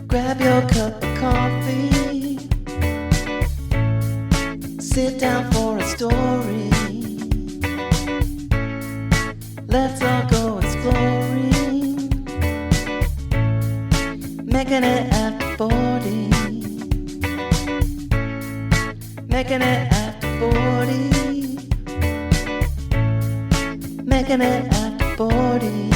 Grab your cup of coffee. Sit down for a story. Let's all go exploring. Making it after 40. Making it after 40. Making it after 40.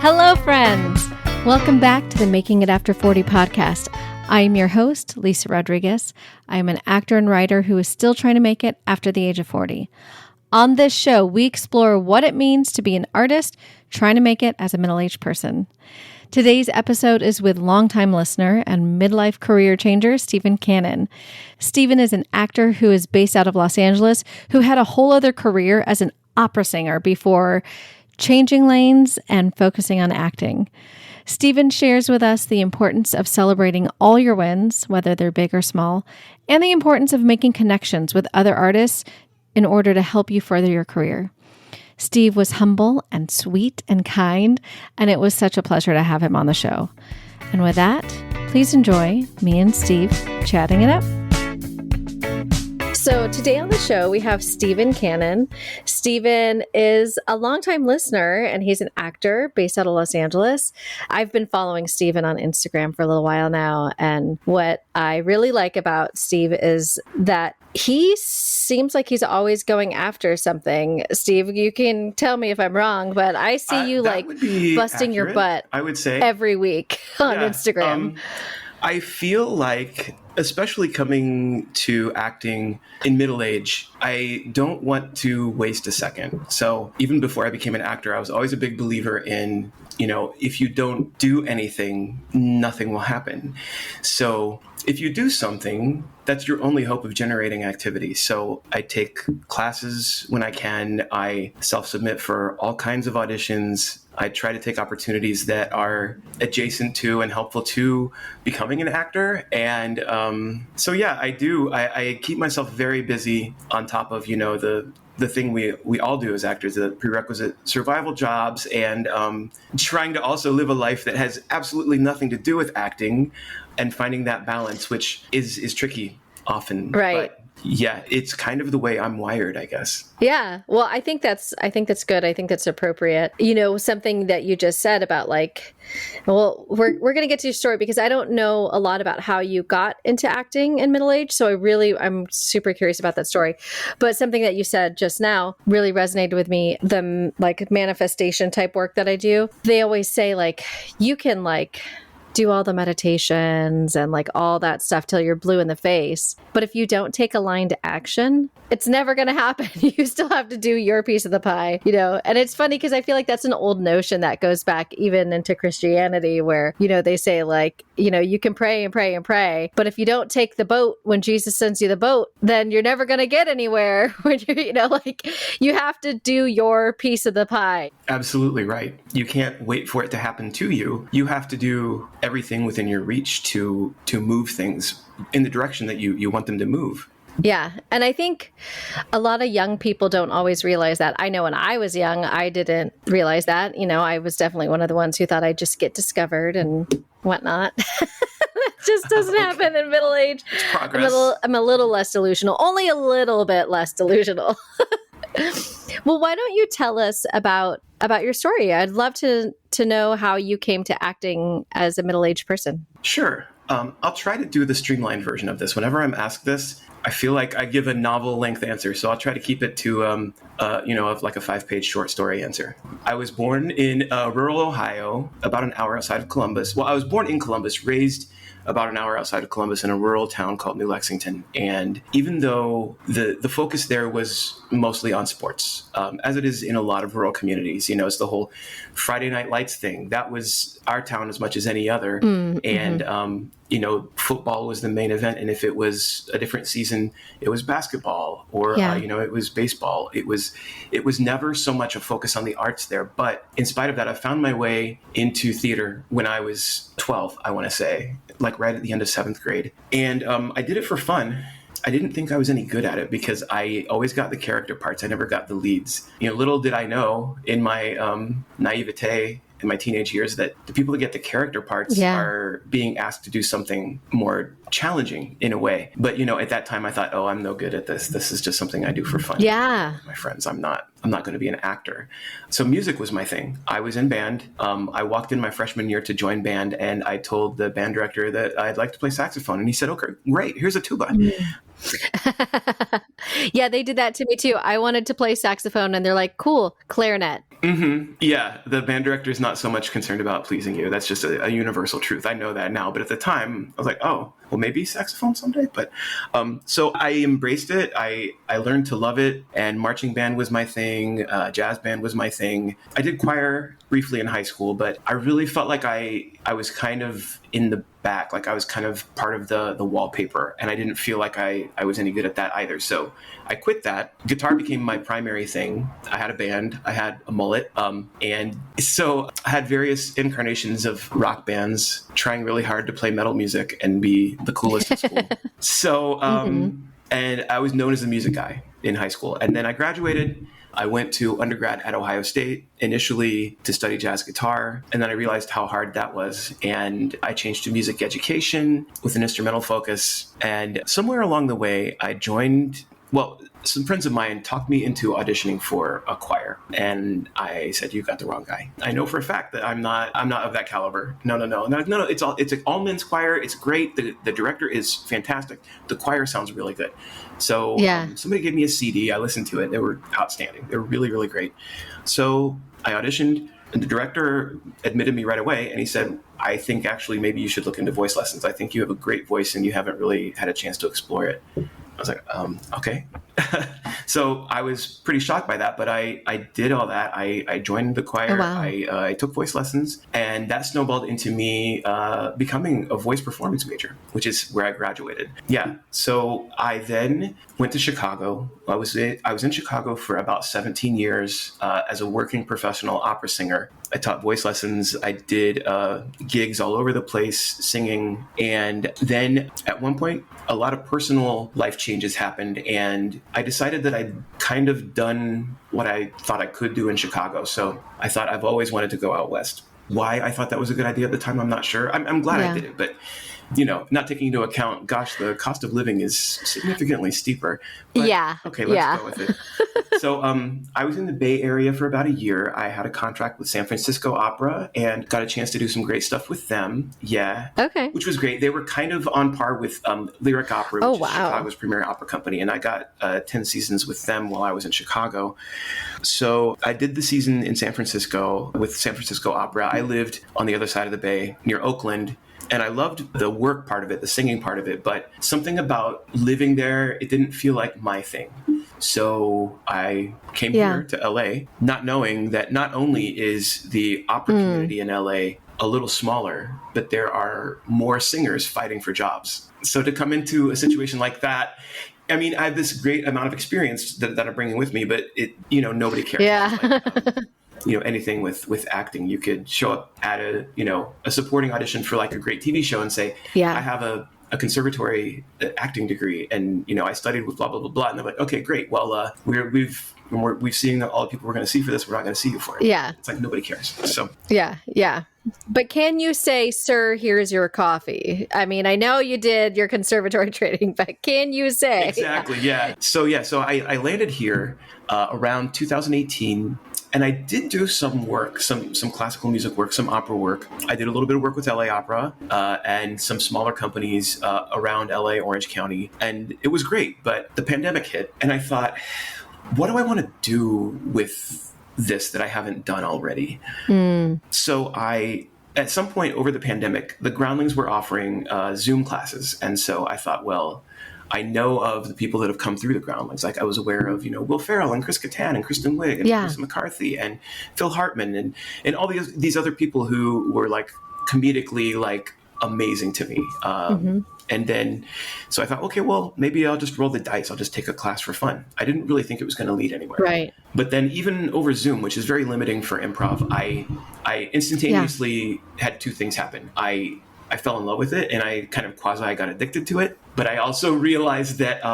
Hello, friends. Welcome back to the Making It After 40 podcast. I am your host, Lisa Rodriguez. I am an actor and writer who is still trying to make it after the age of 40. On this show, we explore what it means to be an artist trying to make it as a middle-aged person. Today's episode is with longtime listener and midlife career changer, Stephen Cannon. Stephen is an actor who is based out of Los Angeles, who had a whole other career as an opera singer before changing lanes and focusing on acting. Stephen shares with us the importance of celebrating all your wins, whether they're big or small, and the importance of making connections with other artists in order to help you further your career. Steve was humble and sweet and kind, and it was such a pleasure to have him on the show. And with that, please enjoy me and Steve chatting it up. So today on the show, we have Stephen Cannon. Stephen is a longtime listener, and he's an actor based out of Los Angeles. I've been following Stephen on Instagram for a little while now, and what I really like about Steve is that he seems like he's always going after something. Steve, you can tell me if I'm wrong, but I see you like busting accurate, your butt, I would say, every week on Instagram. I feel like, especially coming to acting in middle age, I don't want to waste a second. So even before I became an actor, I was always a big believer in, if you don't do anything, nothing will happen. So if you do something, that's your only hope of generating activity. So I take classes when I can. I self-submit for all kinds of auditions. I try to take opportunities that are adjacent to and helpful to becoming an actor. And so, yeah, I do. I keep myself very busy on top of, the thing we all do as actors, the prerequisite survival jobs, and trying to also live a life that has absolutely nothing to do with acting and finding that balance, which is tricky often. Right. But yeah, it's kind of the way I'm wired, I guess. Yeah. Well, I think that's good. I think that's appropriate. Something that you just said about we're going to get to your story because I don't know a lot about how you got into acting in middle age. So I'm super curious about that story. But something that you said just now really resonated with me. The manifestation type work that I do. They always say you can do all the meditations and all that stuff till you're blue in the face. But if you don't take a line to action, it's never going to happen. You still have to do your piece of the pie, And it's funny because I feel like that's an old notion that goes back even into Christianity where, they say you can pray and pray and pray. But if you don't take the boat when Jesus sends you the boat, then you're never going to get anywhere when you're, you have to do your piece of the pie. Absolutely right. You can't wait for it to happen to you. You have to do everything within your reach to move things in the direction that you want them to move. Yeah. And I think a lot of young people don't always realize that. I know when I was young, I didn't realize that. I was definitely one of the ones who thought I'd just get discovered and whatnot. That just doesn't happen in middle age. It's progress. I'm a little less delusional, only a little bit less delusional. Well, why don't you tell us about your story? I'd love to know how you came to acting as a middle-aged person. Sure. I'll try to do the streamlined version of this. Whenever I'm asked this, I feel like I give a novel-length answer, so I'll try to keep it to, of a 5-page short story answer. I was born in rural Ohio, about an hour outside of Columbus. Well, I was born in Columbus, raised about an hour outside of Columbus in a rural town called New Lexington. And even though the focus there was mostly on sports, as it is in a lot of rural communities, it's the whole Friday Night Lights thing. That was our town as much as any other. Mm-hmm. And, football was the main event. And if it was a different season, it was basketball or, it was baseball. It was never so much a focus on the arts there. But in spite of that, I found my way into theater when I was 12, I want to say, right at the end of 7th grade. And I did it for fun. I didn't think I was any good at it because I always got the character parts. I never got the leads. Little did I know in my naivete in my teenage years that the people that get the character parts are being asked to do something more challenging in a way. But, at that time I thought, oh, I'm no good at this. This is just something I do for fun. Yeah. With my friends. I'm not going to be an actor. So music was my thing. I was in band. I walked in my freshman year to join band, and I told the band director that I'd like to play saxophone. And he said, okay, great. Here's a tuba. Yeah, they did that to me too. I wanted to play saxophone and they're like, cool, clarinet. Mm-hmm. Yeah, the band director is not so much concerned about pleasing you. That's just a universal truth. I know that now. But at the time, I was like, oh, well, maybe saxophone someday. But so I embraced it. I learned to love it. And marching band was my thing. Jazz band was my thing. I did choir briefly in high school, but I really felt like I was kind of in the back, like I was kind of part of the wallpaper, and I didn't feel like I was any good at that either. So I quit that. Guitar became my primary thing. I had a band, I had a mullet, and so I had various incarnations of rock bands, trying really hard to play metal music and be the coolest at school. So and I was known as the music guy in high school, and then I graduated. I went to undergrad at Ohio State initially to study jazz guitar, and then I realized how hard that was. And I changed to music education with an instrumental focus. And somewhere along the way, I joined, some friends of mine talked me into auditioning for a choir. And I said, you got the wrong guy. I know for a fact that I'm not of that caliber. No. It's an all men's choir. It's great. The director is fantastic. The choir sounds really good. So somebody gave me a CD. I listened to it. They were outstanding. They were really, really great. So I auditioned, and the director admitted me right away. And he said, I think actually maybe you should look into voice lessons. I think you have a great voice and you haven't really had a chance to explore it. I was like, okay. So I was pretty shocked by that, but I did all that. I joined the choir. Oh, wow. I took voice lessons, and that snowballed into me becoming a voice performance major, which is where I graduated. Yeah. So I then went to Chicago. I was in Chicago for about 17 years as a working professional opera singer. I taught voice lessons. I did gigs all over the place singing. And then at one point, a lot of personal life changes happened. And I decided that I'd kind of done what I thought I could do in Chicago. So I thought I've always wanted to go out west. Why I thought that was a good idea at the time, I'm not sure. I'm glad I did it. But not taking into account, the cost of living is significantly steeper. But, okay, let's go with it. So I was in the Bay Area for about a year. I had a contract with San Francisco Opera and got a chance to do some great stuff with them. Yeah. Okay. Which was great. They were kind of on par with Lyric Opera, which is Chicago's premier opera company. And I got 10 seasons with them while I was in Chicago. So I did the season in San Francisco with San Francisco Opera. I lived on the other side of the bay near Oakland. And I loved the work part of it, the singing part of it, but something about living there, it didn't feel like my thing. So I came here to LA, not knowing that not only is the opera community in LA a little smaller, but there are more singers fighting for jobs. So to come into a situation like that, I mean, I have this great amount of experience that I'm bringing with me, but nobody cares. Yeah. Anything with acting, you could show up at a supporting audition for like a great TV show and say, I have a conservatory acting degree, and I studied with blah blah blah blah, and they're like, okay, great. Well, we've seen all the people we're going to see for this. We're not going to see you for it. Yeah, it's like nobody cares. So yeah. But can you say, sir, here's your coffee? I mean, I know you did your conservatory training, but can you say exactly? Yeah. So I landed here around 2018. And I did do some work, some classical music work, some opera work. I did a little bit of work with LA Opera and some smaller companies around LA, Orange County. And it was great, but the pandemic hit. And I thought, what do I want to do with this that I haven't done already? So at some point over the pandemic, the Groundlings were offering Zoom classes. And so I thought, well, I know of the people that have come through the Groundlings. Like I was aware of, Will Ferrell and Chris Kattan and Kristen Wiig and Chris McCarthy and Phil Hartman and all these other people who were like comedically like amazing to me. And then, so I thought, okay, well, maybe I'll just roll the dice. I'll just take a class for fun. I didn't really think it was going to lead anywhere. Right. But then even over Zoom, which is very limiting for improv, I instantaneously had two things happen. I fell in love with it, and I kind of got addicted to it. But I also realized that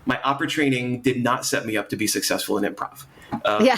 my opera training did not set me up to be successful in improv. Yeah.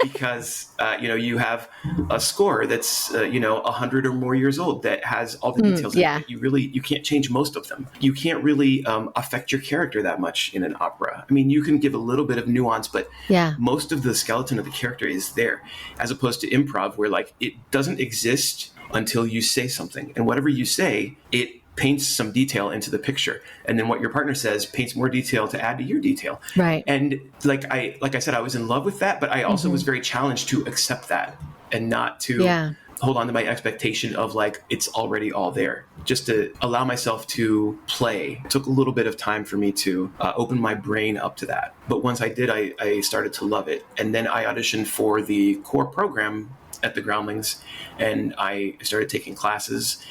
Because, you have a score that's, 100 or more years old that has all the details in yeah. it. You can't change most of them. You can't really affect your character that much in an opera. I mean, you can give a little bit of nuance, but Yeah. most of the skeleton of the character is there, as opposed to improv where like it doesn't exist until you say something. And whatever you say, it paints some detail into the picture, and then what your partner says paints more detail to add to your detail. Right. And like I said, I was in love with that, but I also was very challenged to accept that and not to hold on to my expectation of like it's already all there. Just to allow myself to play took a little bit of time for me to open my brain up to that. But once I did, I started to love it. And then I auditioned for the core program at the Groundlings, and I started taking classes.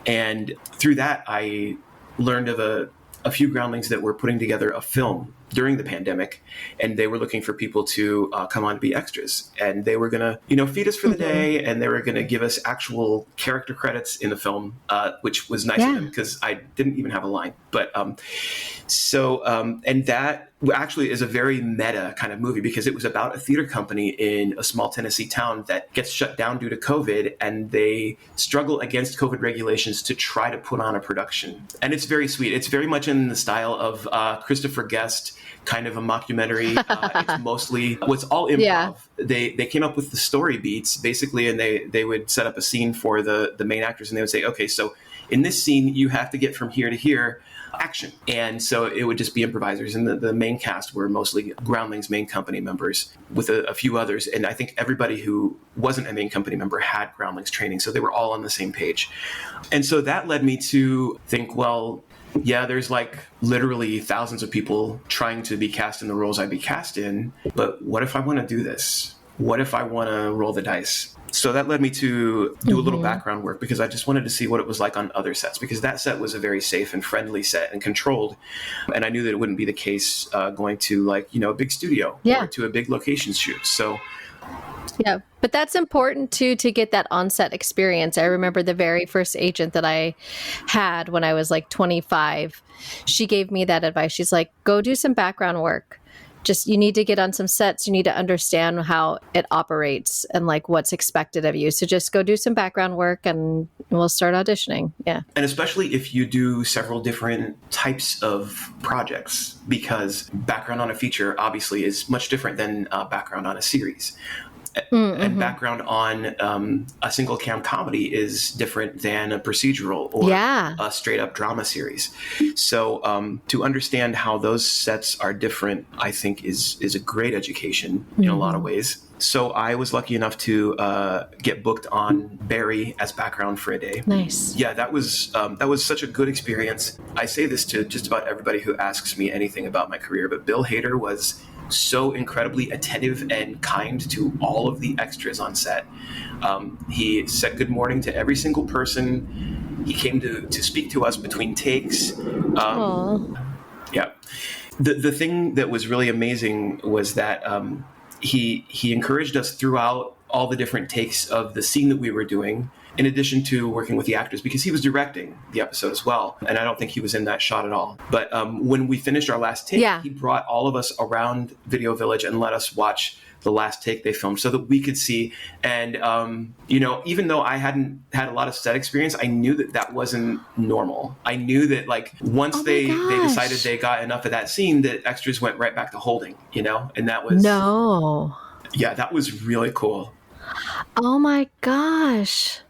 And through that, I learned of a few Groundlings that were putting together a film during the pandemic, and they were looking for people to come on to be extras. And they were going to, feed us for the day, and they were going to give us actual character credits in the film, which was nice of them because I didn't even have a line. But and that actually is a very meta kind of movie because it was about a theater company in a small Tennessee town that gets shut down due to COVID, and they struggle against COVID regulations to try to put on a production. And it's very sweet. It's very much in the style of Christopher Guest, kind of a mockumentary. It's all improv. Yeah. They came up with the story beats basically, and they would set up a scene for the main actors, and they would say, okay, so in this scene, you have to get from here to here, action. And so it would just be improvisers. And the main cast were mostly Groundlings main company members with a few others. And I think everybody who wasn't a main company member had Groundlings training. So they were all on the same page. And so that led me to think, well, yeah, there's like literally thousands of people trying to be cast in the roles I'd be cast in. But what if I want to do this? What if I want to roll the dice? So that led me to do a little background work because I just wanted to see what it was like on other sets, because that set was a very safe and friendly set and controlled. And I knew that it wouldn't be the case going to a big studio or to a big location shoot. So yeah, but that's important too, to get that on-set experience. I remember the very first agent that I had when I was like 25, she gave me that advice. She's like, go do some background work. Just, you need to get on some sets. You need to understand how it operates and like what's expected of you. So just go do some background work and we'll start auditioning. Yeah. And especially if you do several different types of projects, because background on a feature obviously is much different than background on a series. And background on a single cam comedy is different than a procedural or a straight up drama series. So to understand how those sets are different, I think is a great education in a lot of ways. So I was lucky enough to get booked on Barry as background for a day. Nice. Yeah, that was such a good experience. I say this to just about everybody who asks me anything about my career, but Bill Hader was so incredibly attentive and kind to all of the extras on set. He said good morning to every single person. He came to speak to us between takes. Yeah. The thing that was really amazing was that he encouraged us throughout all the different takes of the scene that we were doing, in addition to working with the actors, because he was directing the episode as well. And I don't think he was in that shot at all. But when we finished our last take, he brought all of us around Video Village and let us watch the last take they filmed so that we could see. And, even though I hadn't had a lot of set experience, I knew that wasn't normal. I knew that once they decided they got enough of that scene, that extras went right back to holding, and that was... No. Yeah, that was really cool. Oh my gosh.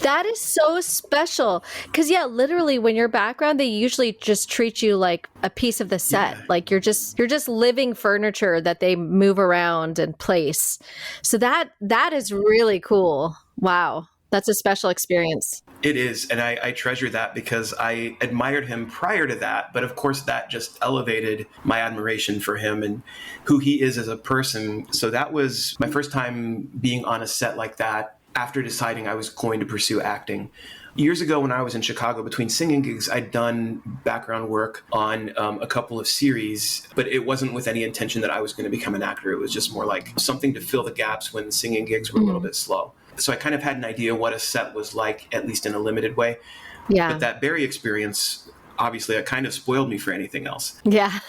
That is so special. Because, literally when you're background, they usually just treat you like a piece of the set. Yeah. Like you're just living furniture that they move around and place. So that is really cool. Wow. That's a special experience. It is. And I treasure that because I admired him prior to that. But of course, that just elevated my admiration for him and who he is as a person. So that was my first time being on a set like that after deciding I was going to pursue acting. Years ago when I was in Chicago, between singing gigs, I'd done background work on a couple of series, but it wasn't with any intention that I was going to become an actor. It was just more like something to fill the gaps when singing gigs were a little bit slow. So I kind of had an idea what a set was like, at least in a limited way. Yeah. But that Barry experience, obviously, it kind of spoiled me for anything else. Yeah.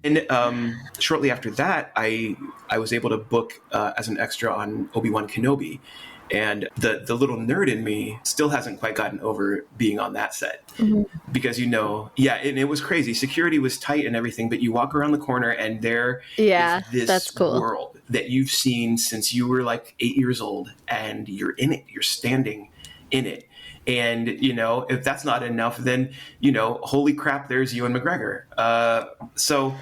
And shortly after that, I was able to book as an extra on Obi-Wan Kenobi. And the little nerd in me still hasn't quite gotten over being on that set. Because, and it was crazy. Security was tight and everything, but you walk around the corner and there is this that's cool. world that you've seen since you were like 8 years old, and you're in it. You're standing in it. And, if that's not enough, then, holy crap, there's Ewan McGregor. So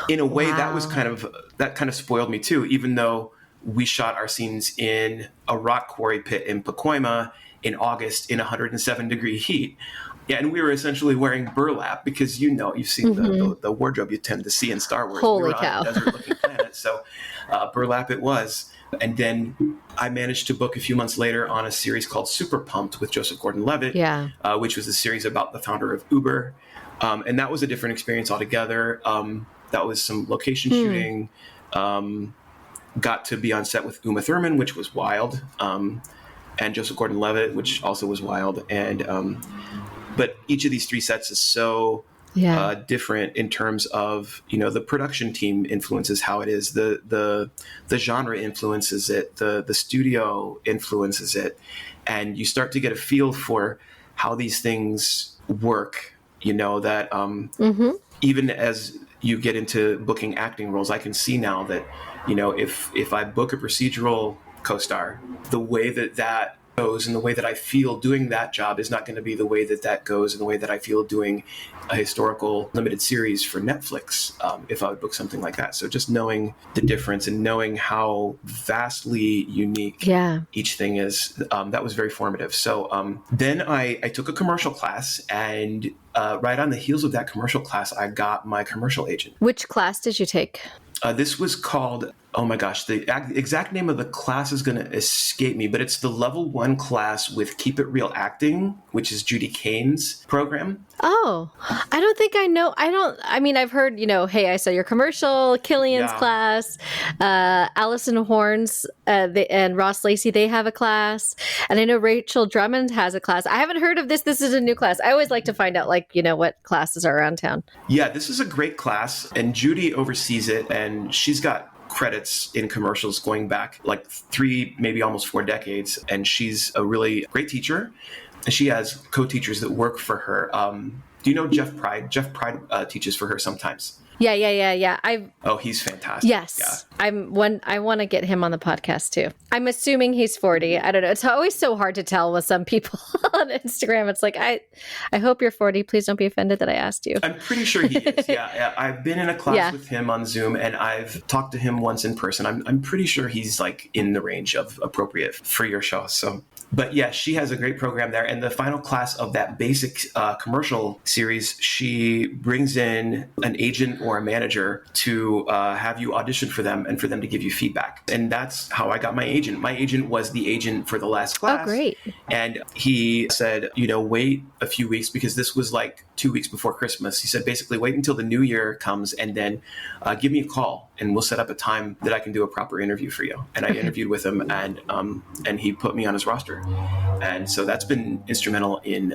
in a way, that kind of spoiled me too, even though we shot our scenes in a rock quarry pit in Pacoima in August in 107-degree heat. Yeah, and we were essentially wearing burlap because, you've seen the wardrobe you tend to see in Star Wars. Holy we were cow. on a desert-looking planet, so burlap it was. And then I managed to book a few months later on a series called Super Pumped with Joseph Gordon-Levitt, which was a series about the founder of Uber. And that was a different experience altogether. That was some location shooting. Got to be on set with Uma Thurman, which was wild. And Joseph Gordon-Levitt, which also was wild. And but each of these three sets is so different in terms of, the production team influences how it is, the genre influences it, the studio influences it, and you start to get a feel for how these things work. That even as you get into booking acting roles, I can see now that if I book a procedural co-star, the way that goes and the way that I feel doing that job is not going to be the way that goes and the way that I feel doing a historical limited series for Netflix, if I would book something like that. So just knowing the difference and knowing how vastly unique each thing is, that was very formative. So then I took a commercial class, and right on the heels of that commercial class, I got my commercial agent. Which class did you take? This was called, oh my gosh, the exact name of the class is going to escape me, but it's the level 1 class with Keep It Real Acting, which is Judy Kane's program. Oh, I don't think I know. I've heard, hey, I saw your commercial, Killian's class, Allison Horns and Ross Lacey, they have a class. And I know Rachel Drummond has a class. I haven't heard of this. This is a new class. I always like to find out, what classes are around town. Yeah, this is a great class, and Judy oversees it, and she's got credits in commercials going back like 3, maybe almost 4 decades. And she's a really great teacher. And she has co-teachers that work for her. Do you know Jeff Pride? Jeff Pride teaches for her sometimes. Yeah. He's fantastic. Yes. Yeah. I want to get him on the podcast too. I'm assuming he's 40. I don't know. It's always so hard to tell with some people on Instagram. It's like, I hope you're 40. Please don't be offended that I asked you. I'm pretty sure he is. Yeah. I've been in a class with him on Zoom, and I've talked to him once in person. I'm pretty sure he's like in the range of appropriate for your show. So, but yeah, she has a great program there. And the final class of that basic commercial series, she brings in an agent or a manager to have you audition for them and for them to give you feedback. And that's how I got my agent. My agent was the agent for the last class. Oh, great. And he said, wait a few weeks, because this was like 2 weeks before Christmas. He said, basically, wait until the new year comes and then give me a call and we'll set up a time that I can do a proper interview for you. And I interviewed with him, and he put me on his roster. And so that's been instrumental in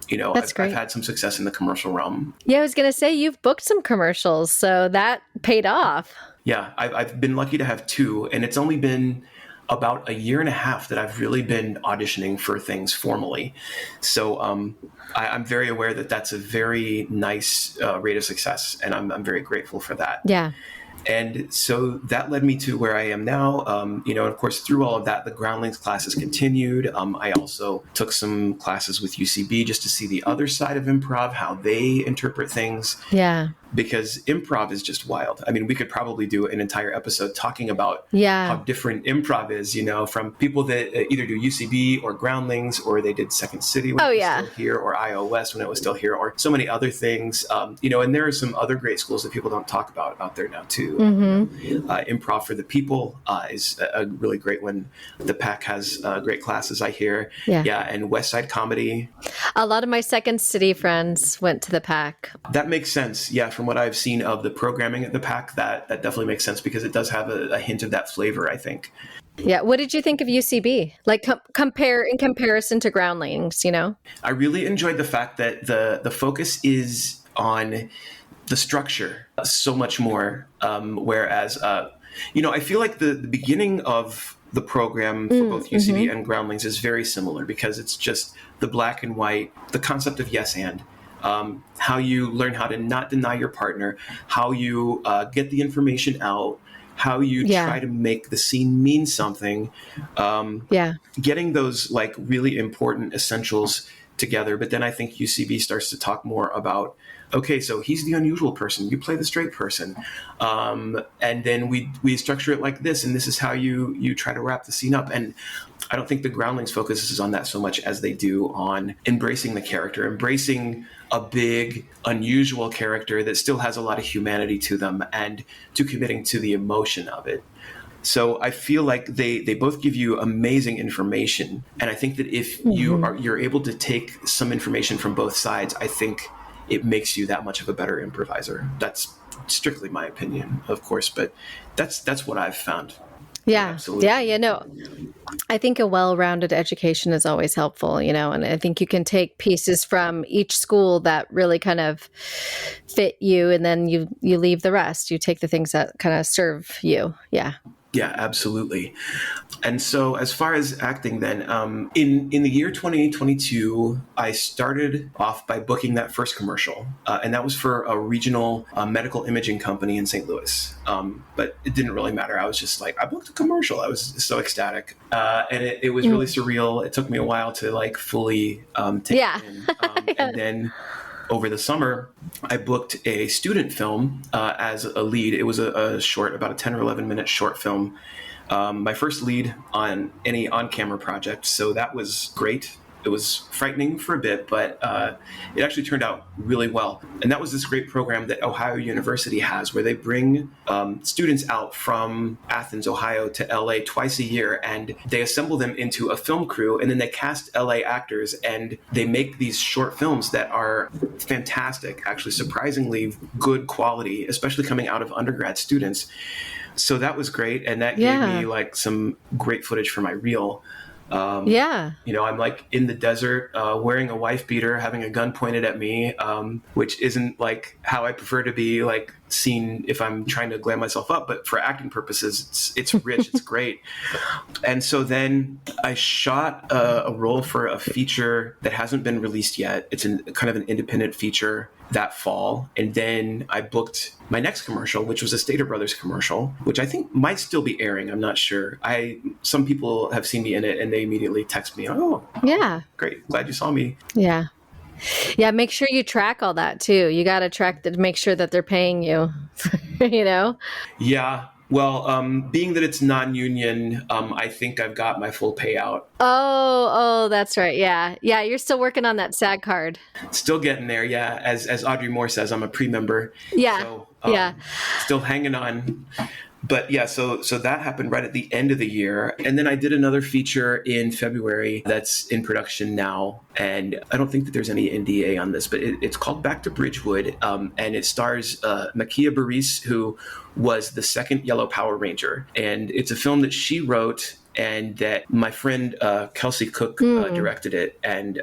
I've had some success in the commercial realm. Yeah, I was going to say, you've booked some commercials, so that paid off. Yeah, I've been lucky to have 2, and it's only been about a year and a half that I've really been auditioning for things formally. So I'm very aware that that's a very nice rate of success, and I'm very grateful for that. Yeah. And so that led me to where I am now. And of course, through all of that, the Groundlings classes continued. I also took some classes with UCB just to see the other side of improv, how they interpret things. Yeah. Because improv is just wild. I mean, we could probably do an entire episode talking about how different improv is, from people that either do UCB or Groundlings, or they did Second City when it was still here, or IOS when it was still here, or so many other things. And there are some other great schools that people don't talk about out there now too. Mm-hmm. Improv for the People is a really great one. The PAC has great classes, I hear. Yeah, and West Side Comedy. A lot of my Second City friends went to the PAC. That makes sense. Yeah, from what I've seen of the programming at the PAC, that definitely makes sense, because it does have a hint of that flavor, I think. Yeah. What did you think of UCB? Like in comparison to Groundlings, I really enjoyed the fact that the focus is on the structure so much more. Whereas, I feel like the beginning of the program for both UCB and Groundlings is very similar because it's just the black and white, the concept of yes and. How you learn how to not deny your partner, how you get the information out, how you try to make the scene mean something. Getting those like really important essentials together. But then I think UCB starts to talk more about, okay, so he's the unusual person, you play the straight person. And then we structure it like this, and this is how you try to wrap the scene up. And I don't think the Groundlings focuses on that so much as they do on embracing the character, embracing a big, unusual character that still has a lot of humanity to them, and to committing to the emotion of it. So I feel like they both give you amazing information. And I think that if you're able to take some information from both sides, I think it makes you that much of a better improviser. That's strictly my opinion, of course, but that's what I've found. Yeah. Absolutely. Yeah. No, I think a well-rounded education is always helpful, and I think you can take pieces from each school that really kind of fit you, and then you leave the rest. You take the things that kind of serve you. Yeah. Yeah, absolutely. And so as far as acting then, in the year 2022, I started off by booking that first commercial. And that was for a regional medical imaging company in St. Louis. But it didn't really matter. I was just like, I booked a commercial. I was so ecstatic. And it was really surreal. It took me a while to like fully take it in. And then over the summer, I booked a student film as a lead. It was a short, about a 10 or 11 minute short film. My first lead on any on-camera project. So that was great. It was frightening for a bit, but it actually turned out really well. And that was this great program that Ohio University has, where they bring students out from Athens, Ohio to LA twice a year, and they assemble them into a film crew, and then they cast LA actors, and they make these short films that are fantastic, actually surprisingly good quality, especially coming out of undergrad students. So that was great, and that gave me like some great footage for my reel. I'm like in the desert, wearing a wife beater, having a gun pointed at me, which isn't like how I prefer to be like seen if I'm trying to glam myself up, but for acting purposes, it's rich, it's great. And so then I shot a role for a feature that hasn't been released yet. It's kind of an independent feature that fall. And then I booked my next commercial, which was a Stater Brothers commercial, which I think might still be airing. I'm not sure. Some people have seen me in it and they immediately text me, oh, yeah, great. Glad you saw me. Yeah. Yeah. Make sure you track all that too. You got to track that, make sure that they're paying you, Yeah. Well, being that it's non-union, I think I've got my full payout. Oh, that's right. Yeah. Yeah. You're still working on that SAG card. Still getting there. Yeah. As Audrey Moore says, I'm a pre-member. Yeah. So, yeah. Still hanging on. But yeah, so that happened right at the end of the year. And then I did another feature in February that's in production now. And I don't think that there's any NDA on this, but it's called Back to Bridgewood. And it stars Nakia Burris, who was the second Yellow Power Ranger. And it's a film that she wrote and that my friend Kelsey Cook directed it. And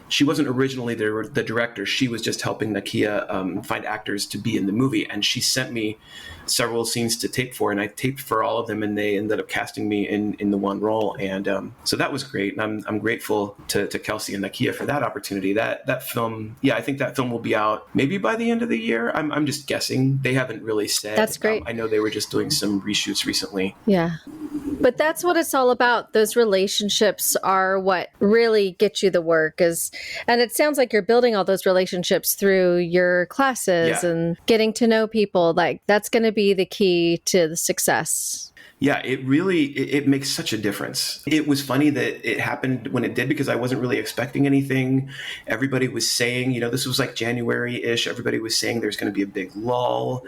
she wasn't originally the director. She was just helping Nakia find actors to be in the movie. And she sent me several scenes to tape for, and I taped for all of them, and they ended up casting me in the one role. And so that was great. And I'm grateful to Kelsey and Nakia for that opportunity. That film, I think that film will be out maybe by the end of the year. I'm just guessing. They haven't really said. That's great. I know they were just doing some reshoots recently. Yeah. But that's what it's all about. Those relationships are what really get you the work. And it sounds like you're building all those relationships through your classes and getting to know people. Like that's going to be the key to the success. Yeah, it makes such a difference. It was funny that it happened when it did because I wasn't really expecting anything. Everybody was saying, this was like January-ish. Everybody was saying there's going to be a big lull.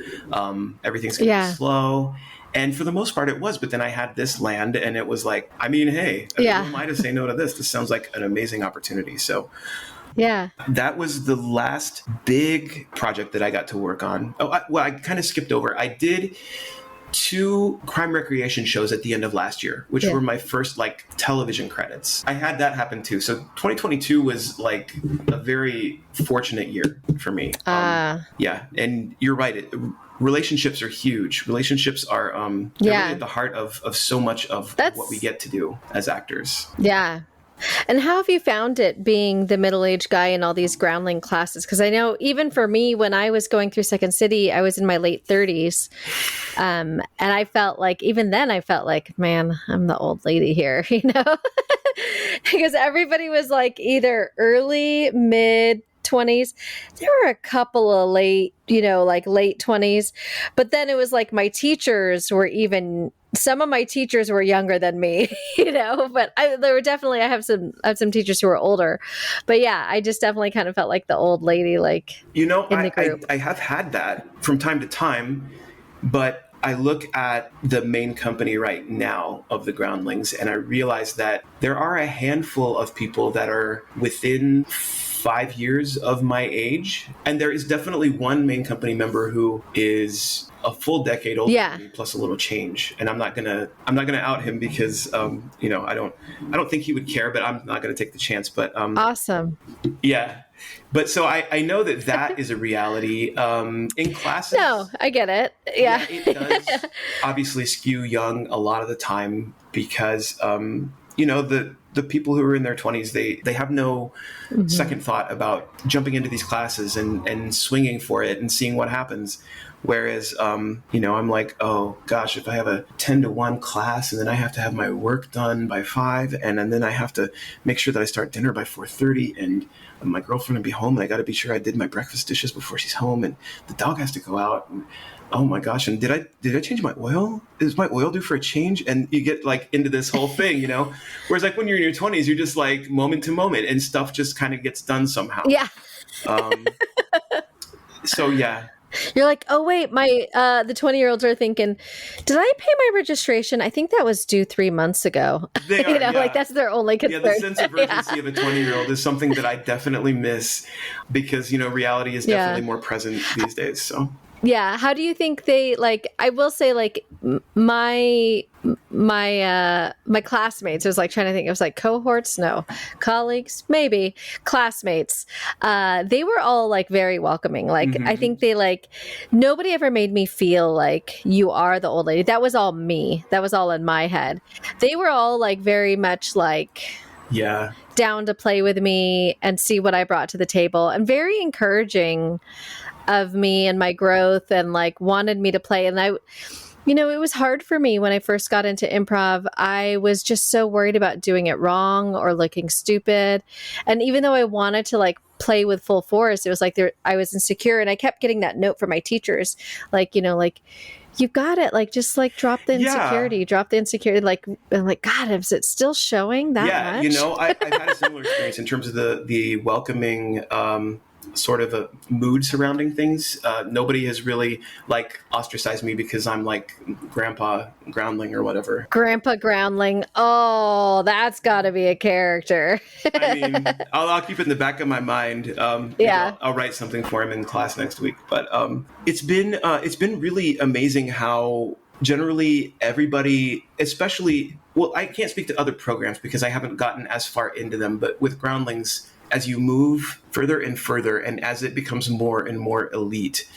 Everything's going to be slow. And for the most part, it was. But then I had this land, and it was like, hey, who am I to say no to this? This sounds like an amazing opportunity. So that was the last big project that I got to work on. I kind of skipped over. I did 2 crime recreation shows at the end of last year, which were my first like television credits. I had that happen too. So 2022 was like a very fortunate year for me. Yeah, and you're right. Relationships are huge. Relationships are they're really at the heart of so much of what we get to do as actors. Yeah. And how have you found it being the middle-aged guy in all these Groundling classes? Because I know even for me, when I was going through Second City, I was in my late 30s. And I felt like, even then, I felt like, man, I'm the old lady here, you know? Because everybody was like either early, mid 20s. There were a couple of late, like late 20s. But then it was like my teachers were even... Some of my teachers were younger than me, but I have some teachers who were older, but yeah, I just definitely kind of felt like the old lady, like, in the group. I have had that from time to time, but I look at the main company right now of the Groundlings and I realize that there are a handful of people that are within 5 years of my age. And there is definitely one main company member who is a full decade older than me, plus a little change. And I'm not gonna out him because I don't think he would care, but I'm not gonna take the chance. But awesome. Yeah. But so I know that is a reality. In classes. No, I get it. Yeah. It does obviously skew young a lot of the time because the people who are in their 20s, they have no second thought about jumping into these classes and swinging for it and seeing what happens. Whereas, I'm like, oh gosh, if I have a 10-to-1 class and then I have to have my work done by 5 and then I have to make sure that I start dinner by 4:30 and my girlfriend will be home and I got to be sure I did my breakfast dishes before she's home and the dog has to go out. And, oh my gosh. And did I change my oil? Is my oil due for a change? And you get like into this whole thing, whereas like when you're in your 20s, you're just like moment to moment and stuff just kind of gets done somehow. Yeah. So yeah. You're like, oh wait, the 20-year-olds are thinking, did I pay my registration? I think that was due 3 months ago. They are, like that's their only concern. Yeah, the sense of urgency of a 20-year-old is something that I definitely miss because, reality is definitely more present these days. So yeah. How do you think they I will say my classmates, I was like trying to think, it was like cohorts, no, colleagues, maybe classmates. They were all like very welcoming. I think they nobody ever made me feel like you are the old lady. That was all me. That was all in my head. They were all very much down to play with me and see what I brought to the table and very encouraging of me and my growth and wanted me to play. And it was hard for me when I first got into improv. I was just so worried about doing it wrong or looking stupid. And even though I wanted to play with full force, it was I was insecure. And I kept getting that note from my teachers, you got it. Just drop the insecurity, drop the insecurity. I'm like, God, is it still showing that much? I've had a similar experience in terms of the welcoming, sort of a mood surrounding things. Nobody has really ostracized me because I'm Grandpa Groundling or whatever. Grandpa Groundling. Oh, that's got to be a character. I mean, I'll keep it in the back of my mind. I'll write something for him in class next week. But it's been really amazing how generally everybody, especially, well, I can't speak to other programs because I haven't gotten as far into them, but with Groundlings, as you move further and further, and as it becomes more and more elite,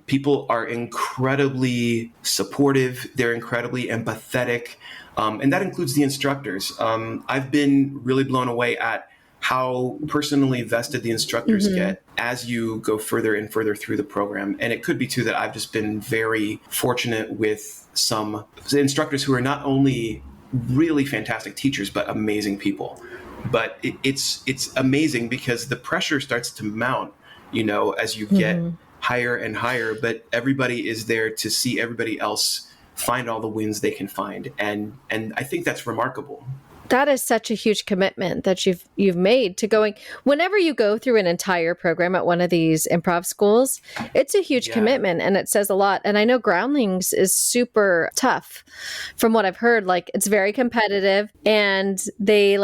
people are incredibly supportive. They're incredibly empathetic. And that includes the instructors. I've been really blown away at how personally vested the instructors get as you go further and further through the program. And it could be too that I've just been very fortunate with some instructors who are not only really fantastic teachers, but amazing people. But it's amazing because the pressure starts to mount, as you get higher and higher, but everybody is there to see everybody else find all the wins they can find. And I think that's remarkable. That is such a huge commitment that you've made to going. Whenever you go through an entire program at one of these improv schools, it's a huge commitment and it says a lot. And I know Groundlings is super tough from what I've heard. It's very competitive and they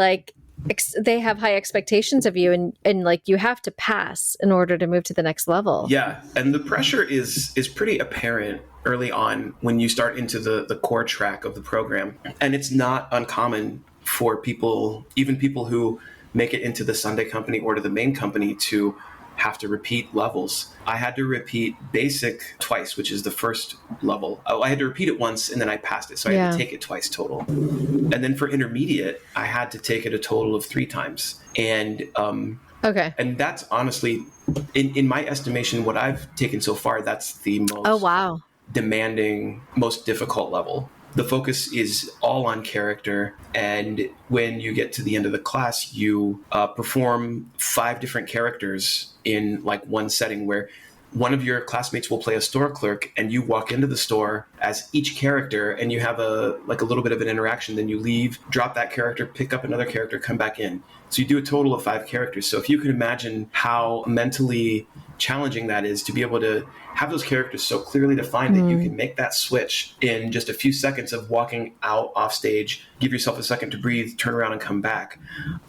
they have high expectations of you, and like you have to pass in order to move to the next level. Yeah, and the pressure is pretty apparent early on when you start into the core track of the program. And it's not uncommon for people, even people who make it into the Sunday company or to the main company, to have to repeat levels. I had to repeat basic twice, which is the first level. I had to repeat it once and then I passed it. So I had to take it twice total. And then for intermediate, I had to take it a total of 3 times. And and that's honestly, in my estimation, what I've taken so far, that's the most demanding, most difficult level. The focus is all on character, and when you get to the end of the class, you perform 5 different characters in like one setting, where one of your classmates will play a store clerk, and you walk into the store as each character, and you have a little bit of an interaction. Then you leave, drop that character, pick up another character, come back in. So you do a total of 5 characters. So if you can imagine how mentally challenging that is, to be able to have those characters so clearly defined that you can make that switch in just a few seconds of walking out off stage, give yourself a second to breathe, turn around and come back.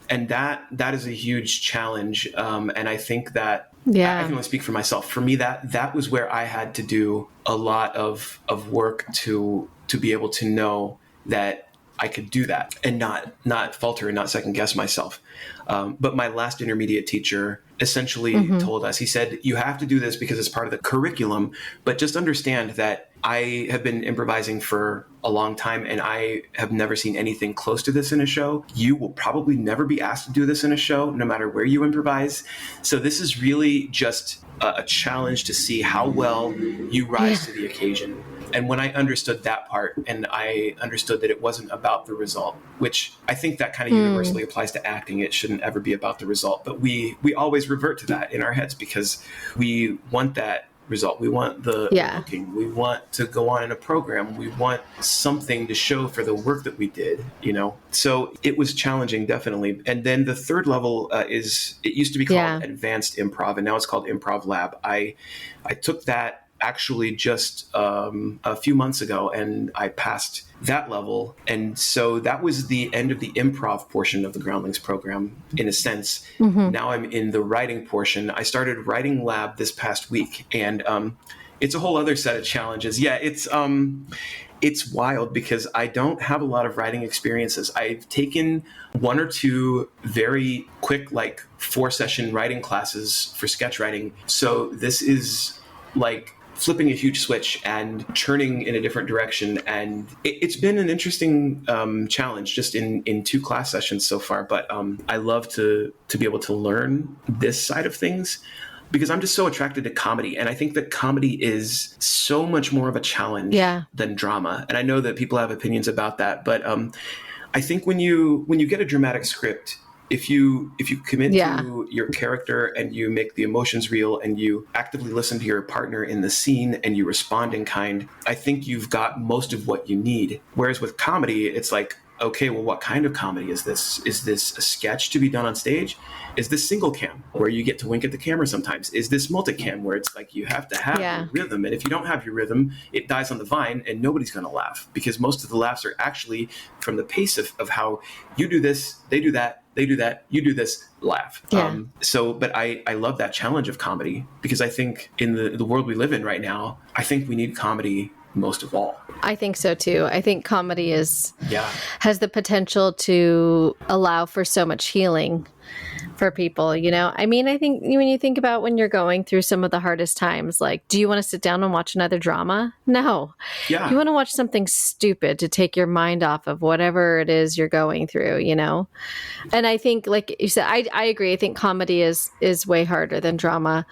And that is a huge challenge. And I think that I can only speak for myself. For me, that was where I had to do a lot of work to be able to know that I could do that and not falter and not second guess myself. But my last intermediate teacher essentially told us, he said, you have to do this because it's part of the curriculum, but just understand that I have been improvising for a long time and I have never seen anything close to this in a show. You will probably never be asked to do this in a show, no matter where you improvise. So this is really just a challenge to see how well you rise to the occasion. And when I understood that part, and I understood that it wasn't about the result, which I think that kind of universally applies to acting, it shouldn't ever be about the result. But we always revert to that in our heads because we want that result. We want the booking. We want to go on in a program. We want something to show for the work that we did, you know? So it was challenging, definitely. And then the third level it used to be called Advanced Improv, and now it's called Improv Lab. I took that actually just a few months ago, and I passed that level. And so that was the end of the improv portion of the Groundlings program, in a sense. Now I'm in the writing portion. I started Writing Lab this past week, and it's a whole other set of challenges. Yeah, it's wild because I don't have a lot of writing experiences. I've taken 1 or 2 very quick, like 4-session writing classes for sketch writing. So this is like flipping a huge switch and turning in a different direction. And it's been an interesting challenge just in 2 class sessions so far. But I love to be able to learn this side of things because I'm just so attracted to comedy. And I think that comedy is so much more of a challenge than drama. And I know that people have opinions about that. But I think when you get a dramatic script, if you commit to your character and you make the emotions real and you actively listen to your partner in the scene and you respond in kind, I think you've got most of what you need. Whereas with comedy, it's like, okay, well, what kind of comedy is this? Is this a sketch to be done on stage? Is this single cam where you get to wink at the camera sometimes? Is this multicam where it's like you have to have your rhythm? And if you don't have your rhythm, it dies on the vine and nobody's going to laugh because most of the laughs are actually from the pace of how you do this, they do that, they do that, you do this, laugh. But I love that challenge of comedy because I think in the world we live in right now, I think we need comedy most of all. I think so too. I think comedy has the potential to allow for so much healing for people, you know? I mean, I think when you think about when you're going through some of the hardest times, like, do you want to sit down and watch another drama? No. You want to watch something stupid to take your mind off of whatever it is you're going through, you know? And I think, like you said, I agree. I think comedy is way harder than drama.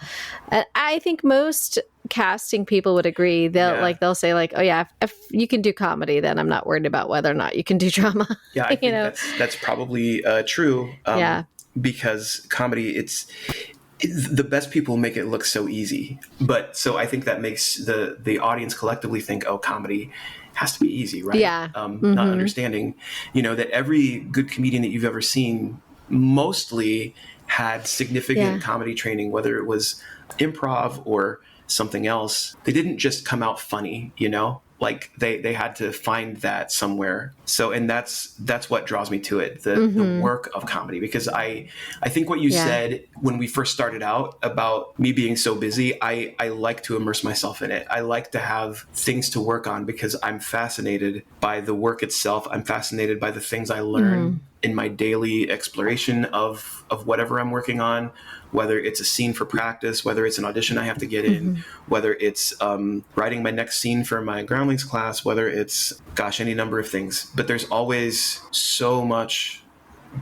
And I think most casting people would agree. They'll say like, oh yeah, if you can do comedy, then I'm not worried about whether or not you can do drama. Yeah, I think that's probably true. Because comedy, it's the best people make it look so easy. But so I think that makes the audience collectively think, oh, comedy has to be easy, right? Not understanding, you know, that every good comedian that you've ever seen mostly had significant comedy training, whether it was improv or something else. They didn't just come out funny, you know? like they had to find that somewhere. So, and that's what draws me to it, the work of comedy, because I think what you said when we first started out about me being so busy, I like to immerse myself in it. I like to have things to work on because I'm fascinated by the work itself. I'm fascinated by the things I learn in my daily exploration of whatever I'm working on, whether it's a scene for practice, whether it's an audition I have to get in, whether it's writing my next scene for my Groundlings class, whether it's, any number of things. But there's always so much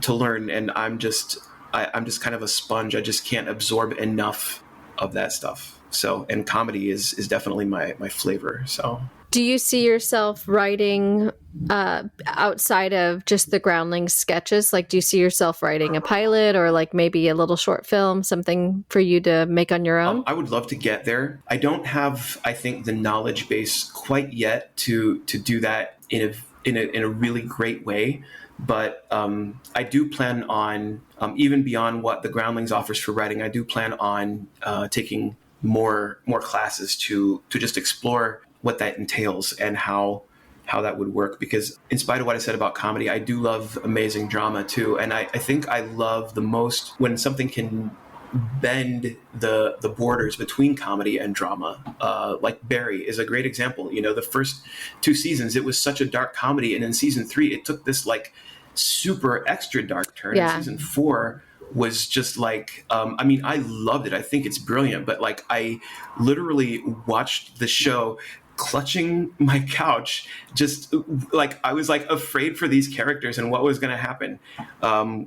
to learn, and I'm just kind of a sponge. I just can't absorb enough of that stuff. So, and comedy is definitely my flavor. So, do you see yourself writing outside of just the Groundlings sketches? Like, do you see yourself writing a pilot or like maybe a little short film, something for you to make on your own? I would love to get there. I don't have, I think, the knowledge base quite yet to do that in a really great way. But I do plan on, even beyond what the Groundlings offers for writing, I do plan on taking more classes to just explore what that entails and how that would work. Because in spite of what I said about comedy, I do love amazing drama too. And I think I love the most when something can bend the borders between comedy and drama. Like Barry is a great example. You know, the first 2 seasons, it was such a dark comedy. And in season 3, it took this like super extra dark turn. Yeah. And season 4 was just like, I loved it. I think it's brilliant. But like, I literally watched the show clutching my couch, just like I was like afraid for these characters and what was going to happen,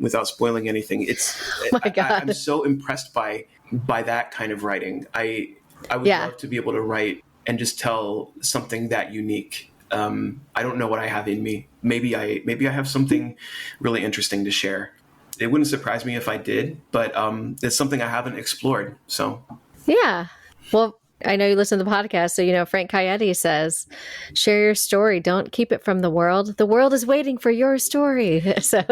without spoiling anything. Oh my God. I'm so impressed by that kind of writing. I would love to be able to write and just tell something that unique. I don't know what I have in me. Maybe I have something really interesting to share. It wouldn't surprise me if I did, but it's something I haven't explored. So yeah, well, I know you listen to the podcast, so you know Frank Coyote says, share your story. Don't keep it from the world. The world is waiting for your story. So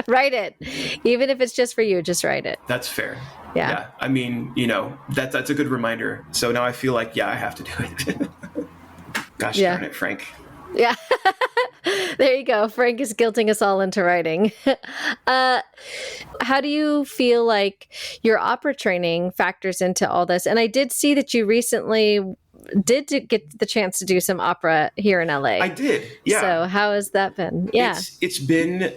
write it. Even if it's just for you, just write it. That's fair. Yeah. I mean, you know, that's a good reminder. So now I feel like, I have to do it. Gosh darn it, Frank. Yeah. There you go. Frank is guilting us all into writing. How do you feel like your opera training factors into all this? And I did see that you recently did get the chance to do some opera here in LA. I did. Yeah. So how has that been? Yeah. It's been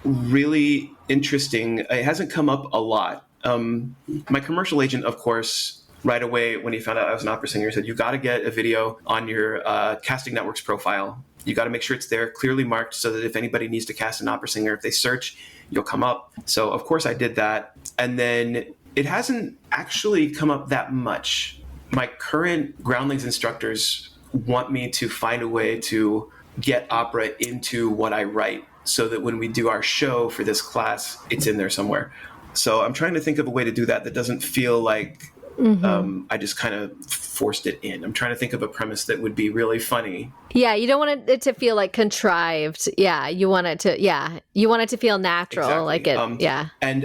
really interesting. It hasn't come up a lot. My commercial agent, of course, right away when he found out I was an opera singer, said, you got to get a video on your Casting Network's profile. You got to make sure it's there, clearly marked, so that if anybody needs to cast an opera singer, if they search, you'll come up. So, of course, I did that. And then it hasn't actually come up that much. My current Groundlings instructors want me to find a way to get opera into what I write so that when we do our show for this class, it's in there somewhere. So I'm trying to think of a way to do that doesn't feel like I just kind of forced it in. I'm trying to think of a premise that would be really funny. Yeah, you don't want it to feel like contrived. Yeah, you want it to feel natural. Exactly. Like it, And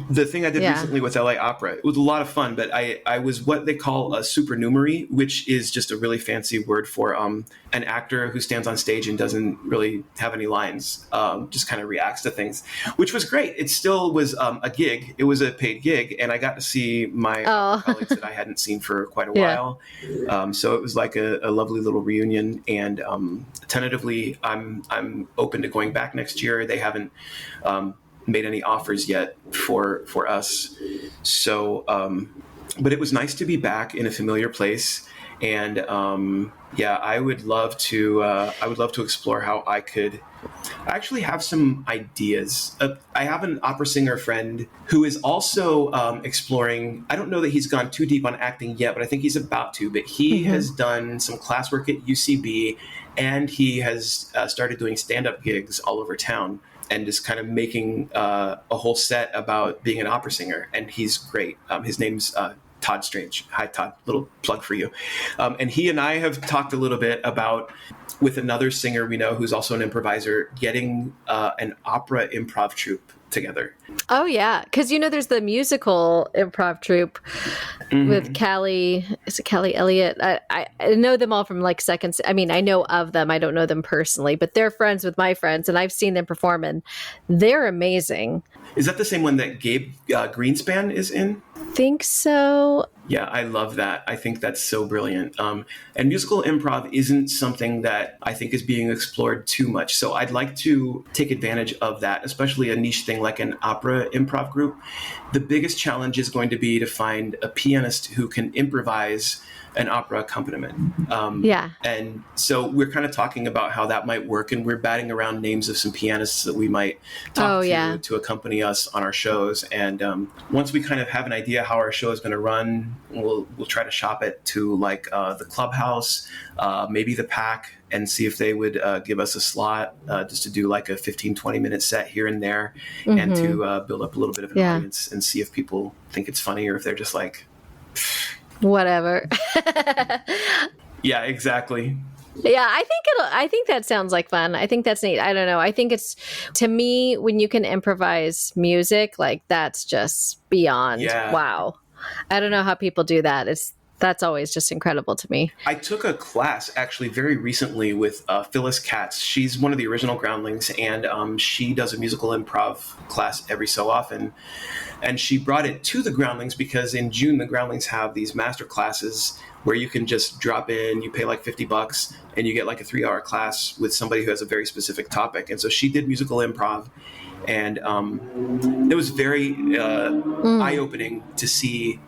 the thing I did recently with LA Opera, it was a lot of fun, but I was what they call a supernumerary, which is just a really fancy word for an actor who stands on stage and doesn't really have any lines, just kind of reacts to things, which was great. It still was a gig. It was a paid gig, and I got to see my colleagues that I hadn't seen for quite a while. So it was like a lovely little reunion. And tentatively, I'm open to going back next year. They haven't made any offers yet for us. So, but it was nice to be back in a familiar place. And I would love to explore how I could. I actually have some ideas. I have an opera singer friend who is also exploring. I don't know that he's gone too deep on acting yet, but I think he's about to. But he has done some classwork at UCB, and he has started doing stand-up gigs all over town and just kind of making a whole set about being an opera singer. And he's great. His name's Todd Strange. Hi, Todd. Little plug for you. And he and I have talked a little bit about, with another singer we know who's also an improviser, getting an opera improv troupe together. Oh yeah, because there's the musical improv troupe with Callie. Is it Callie Elliott? I know them all from like seconds. I mean, I know of them. I don't know them personally, but they're friends with my friends, and I've seen them perform, and they're amazing. Is that the same one that Gabe Greenspan is in? Think so. Yeah, I love that. I think that's so brilliant. And musical improv isn't something that I think is being explored too much. So I'd like to take advantage of that, especially a niche thing like an opera improv group. The biggest challenge is going to be to find a pianist who can improvise an opera accompaniment. And so we're kind of talking about how that might work, and we're batting around names of some pianists that we might talk to accompany us on our shows. And once we kind of have an idea how our show is going to run, we'll try to shop it to like the Clubhouse, maybe the Pack, and see if they would give us a slot just to do like a 15-20 minute set here and there, and to build up a little bit of an audience and see if people think it's funny or if they're just like whatever. Yeah, exactly. Yeah, I think that sounds like fun. I think that's neat. I don't know. I think it's, to me, when you can improvise music, like that's just beyond wow. I don't know how people do that. That's always just incredible to me. I took a class actually very recently with Phyllis Katz. She's one of the original Groundlings, and she does a musical improv class every so often. And she brought it to the Groundlings because in June, the Groundlings have these master classes where you can just drop in, you pay like $50, and you get like a 3-hour class with somebody who has a very specific topic. And so she did musical improv, and it was very eye-opening to see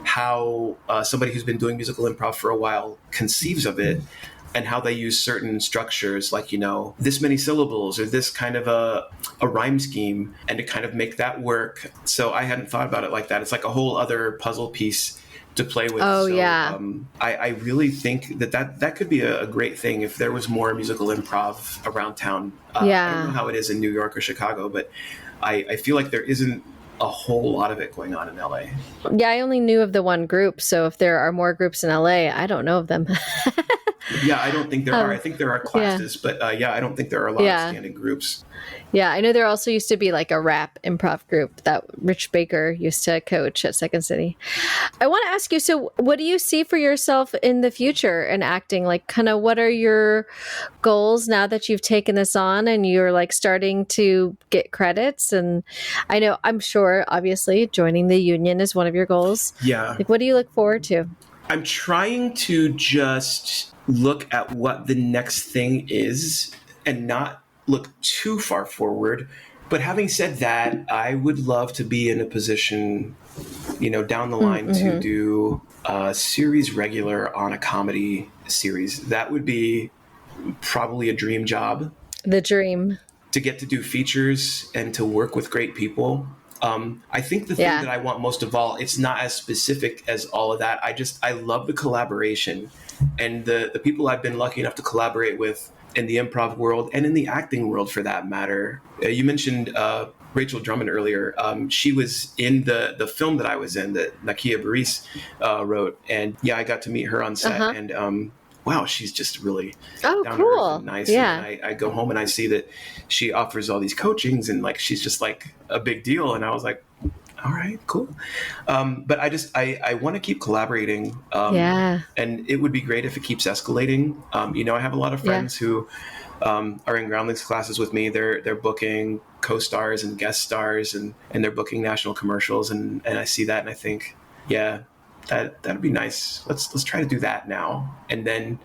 how somebody who's been doing musical improv for a while conceives of it, and how they use certain structures like, this many syllables or this kind of a rhyme scheme, and to kind of make that work. So I hadn't thought about it like that. It's like a whole other puzzle piece to play with. I really think that could be a great thing if there was more musical improv around town. I don't know how it is in New York or Chicago, but I feel like there isn't a whole lot of it going on in LA. Yeah, I only knew of the one group. So if there are more groups in LA, I don't know of them. Yeah, I don't think there are. I think there are classes, but I don't think there are a lot of standing groups. Yeah, I know there also used to be like a rap improv group that Rich Baker used to coach at Second City. I want to ask you, so what do you see for yourself in the future in acting? Like, kind of what are your goals now that you've taken this on and you're like starting to get credits? And I'm sure, obviously, joining the union is one of your goals. Yeah. Like, what do you look forward to? I'm trying to just look at what the next thing is and not look too far forward. But having said that, I would love to be in a position, down the line to do a series regular on a comedy series. That would be probably a dream job. The dream. To get to do features and to work with great people. I think the thing that I want most of all, it's not as specific as all of that. I love the collaboration, and the people I've been lucky enough to collaborate with in the improv world and in the acting world for that matter. You mentioned Rachel Drummond earlier. She was in the film that I was in that Nakia Baris wrote. And I got to meet her on set and wow, she's just really down to earth and nice. Yeah. And I go home and I see that she offers all these coachings and like she's just like a big deal. And I was like, all right, cool. But I want to keep collaborating. And it would be great if it keeps escalating. I have a lot of friends who are in Groundlings classes with me. They're booking co-stars and guest stars and they're booking national commercials. And I see that and I think, that'd be nice. Let's try to do that now. And then,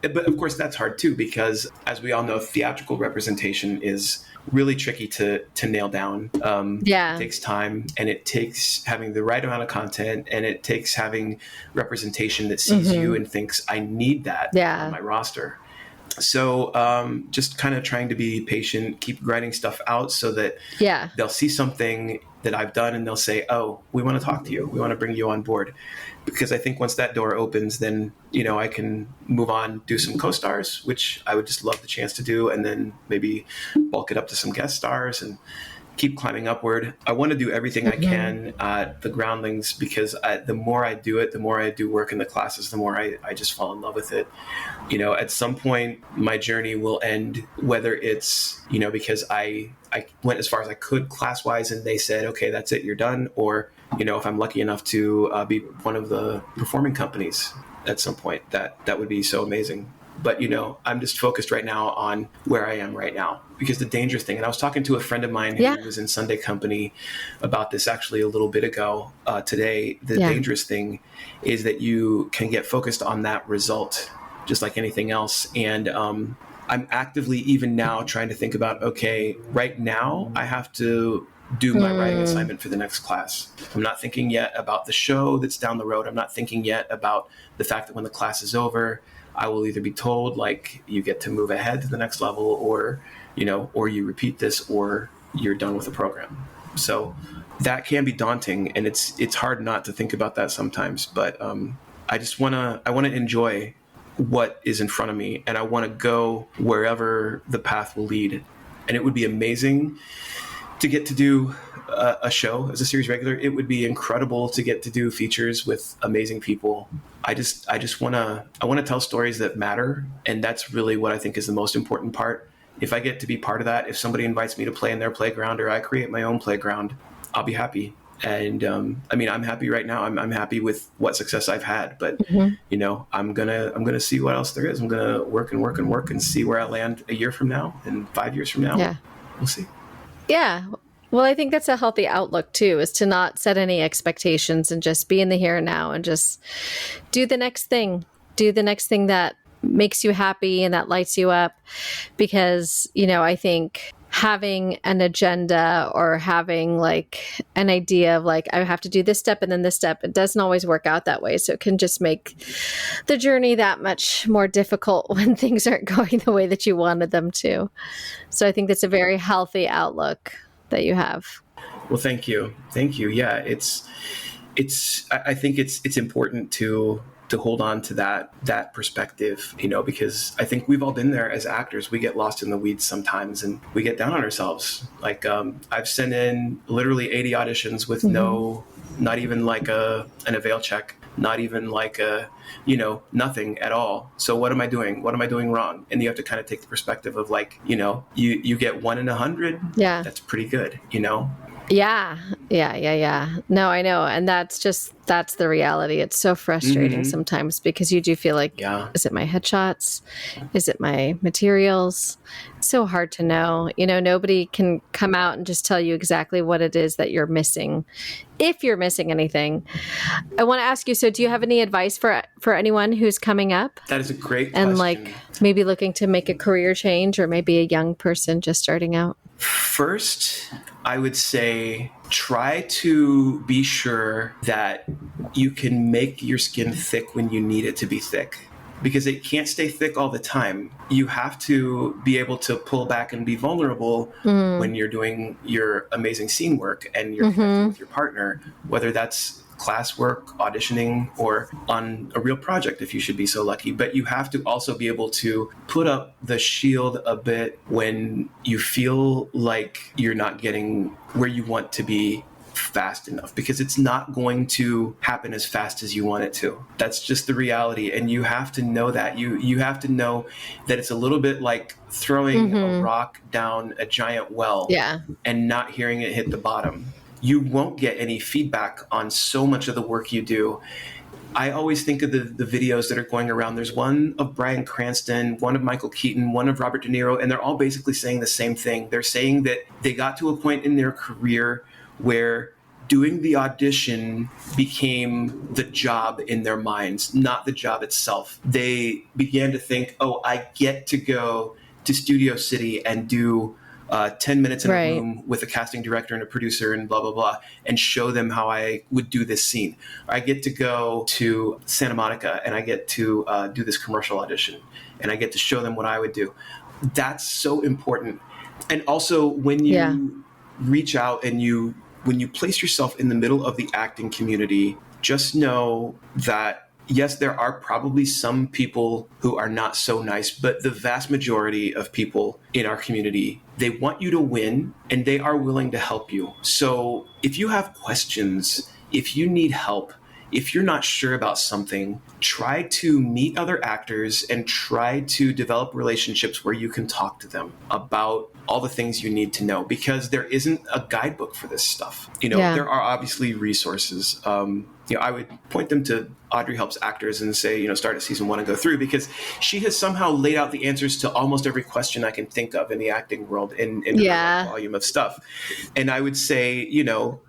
but of course that's hard too, because as we all know, theatrical representation is really tricky to nail down. It takes time and it takes having the right amount of content and it takes having representation that sees you and thinks, I need that on my roster. So just kind of trying to be patient, keep grinding stuff out so that they'll see something that I've done and they'll say, oh, we want to talk to you. We want to bring you on board. Because I think once that door opens, then, I can move on, do some co-stars, which I would just love the chance to do. And then maybe bulk it up to some guest stars and keep climbing upward. I want to do everything I can at the Groundlings because the more I do it, the more I do work in the classes, the more I just fall in love with it. At some point, my journey will end, whether it's, because I went as far as I could class-wise and they said, okay, that's it, you're done. Or, if I'm lucky enough to be one of the performing companies at some point, that would be so amazing. But, I'm just focused right now on where I am right now, because the dangerous thing, and I was talking to a friend of mine who was in Sunday Company about this actually a little bit ago today. The dangerous thing is that you can get focused on that result, just like anything else. And I'm actively even now trying to think about, okay, right now I have to do my writing assignment for the next class. I'm not thinking yet about the show that's down the road. I'm not thinking yet about the fact that when the class is over, I will either be told like you get to move ahead to the next level, or you repeat this, or you're done with the program. So that can be daunting, and it's hard not to think about that sometimes. But I want to enjoy what is in front of me, and I want to go wherever the path will lead. And it would be amazing to get to do a show as a series regular. It would be incredible to get to do features with amazing people. I just want to tell stories that matter, and that's really what I think is the most important part. If I get to be part of that, if somebody invites me to play in their playground or I create my own playground, I'll be happy. And I'm happy right now. I'm happy with what success I've had, but I'm gonna see what else there is. I'm gonna work and see where I land a year from now and 5 years from now. Yeah, we'll see. Yeah. Well, I think that's a healthy outlook too, is to not set any expectations and just be in the here and now and just do the next thing. Do the next thing that makes you happy and that lights you up. Because, I think having an agenda or having like an idea of like, I have to do this step and then this step, it doesn't always work out that way. So it can just make the journey that much more difficult when things aren't going the way that you wanted them to. So I think that's a very healthy outlook that you have. Well, thank you. Yeah, I think it's important to hold on to that perspective, because I think we've all been there as actors. We get lost in the weeds sometimes and we get down on ourselves. Like I've sent in literally 80 auditions with not even like an avail check, not even like nothing at all. So what am I doing? What am I doing wrong? And you have to kind of take the perspective of like, you get 1 in 100. Yeah. That's pretty good, Yeah. No, I know. And that's the reality. It's so frustrating sometimes because you do feel like, is it my headshots? Is it my materials? It's so hard to know. Nobody can come out and just tell you exactly what it is that you're missing, if you're missing anything. I want to ask you, so do you have any advice for anyone who's coming up? That is a great question. And like maybe looking to make a career change, or maybe a young person just starting out? First, I would say try to be sure that you can make your skin thick when you need it to be thick, because it can't stay thick all the time. You have to be able to pull back and be vulnerable when you're doing your amazing scene work and you're connecting with your partner, whether that's classwork, auditioning, or on a real project if you should be so lucky. But you have to also be able to put up the shield a bit when you feel like you're not getting where you want to be fast enough, because it's not going to happen as fast as you want it to. That's just the reality. And you have to know that. You have to know that it's a little bit like throwing a rock down a giant well and not hearing it hit the bottom. You won't get any feedback on so much of the work you do. I always think of the videos that are going around. There's one of Bryan Cranston, one of Michael Keaton, one of Robert De Niro, and they're all basically saying the same thing. They're saying that they got to a point in their career where doing the audition became the job in their minds, not the job itself. They began to think, I get to go to Studio City and do 10 minutes in a room with a casting director and a producer and blah, blah, blah, and show them how I would do this scene. I get to go to Santa Monica and I get to do this commercial audition and I get to show them what I would do. That's so important. And also when you reach out and when you place yourself in the middle of the acting community, just know that yes, there are probably some people who are not so nice, but the vast majority of people in our community, they want you to win and they are willing to help you. So if you have questions, if you need help, if you're not sure about something, try to meet other actors and try to develop relationships where you can talk to them about all the things you need to know, because there isn't a guidebook for this stuff. There are obviously resources. I would point them to Audrey Helps Actors and say, start at season 1 and go through, because she has somehow laid out the answers to almost every question I can think of in the acting world in her volume of stuff. And I would say,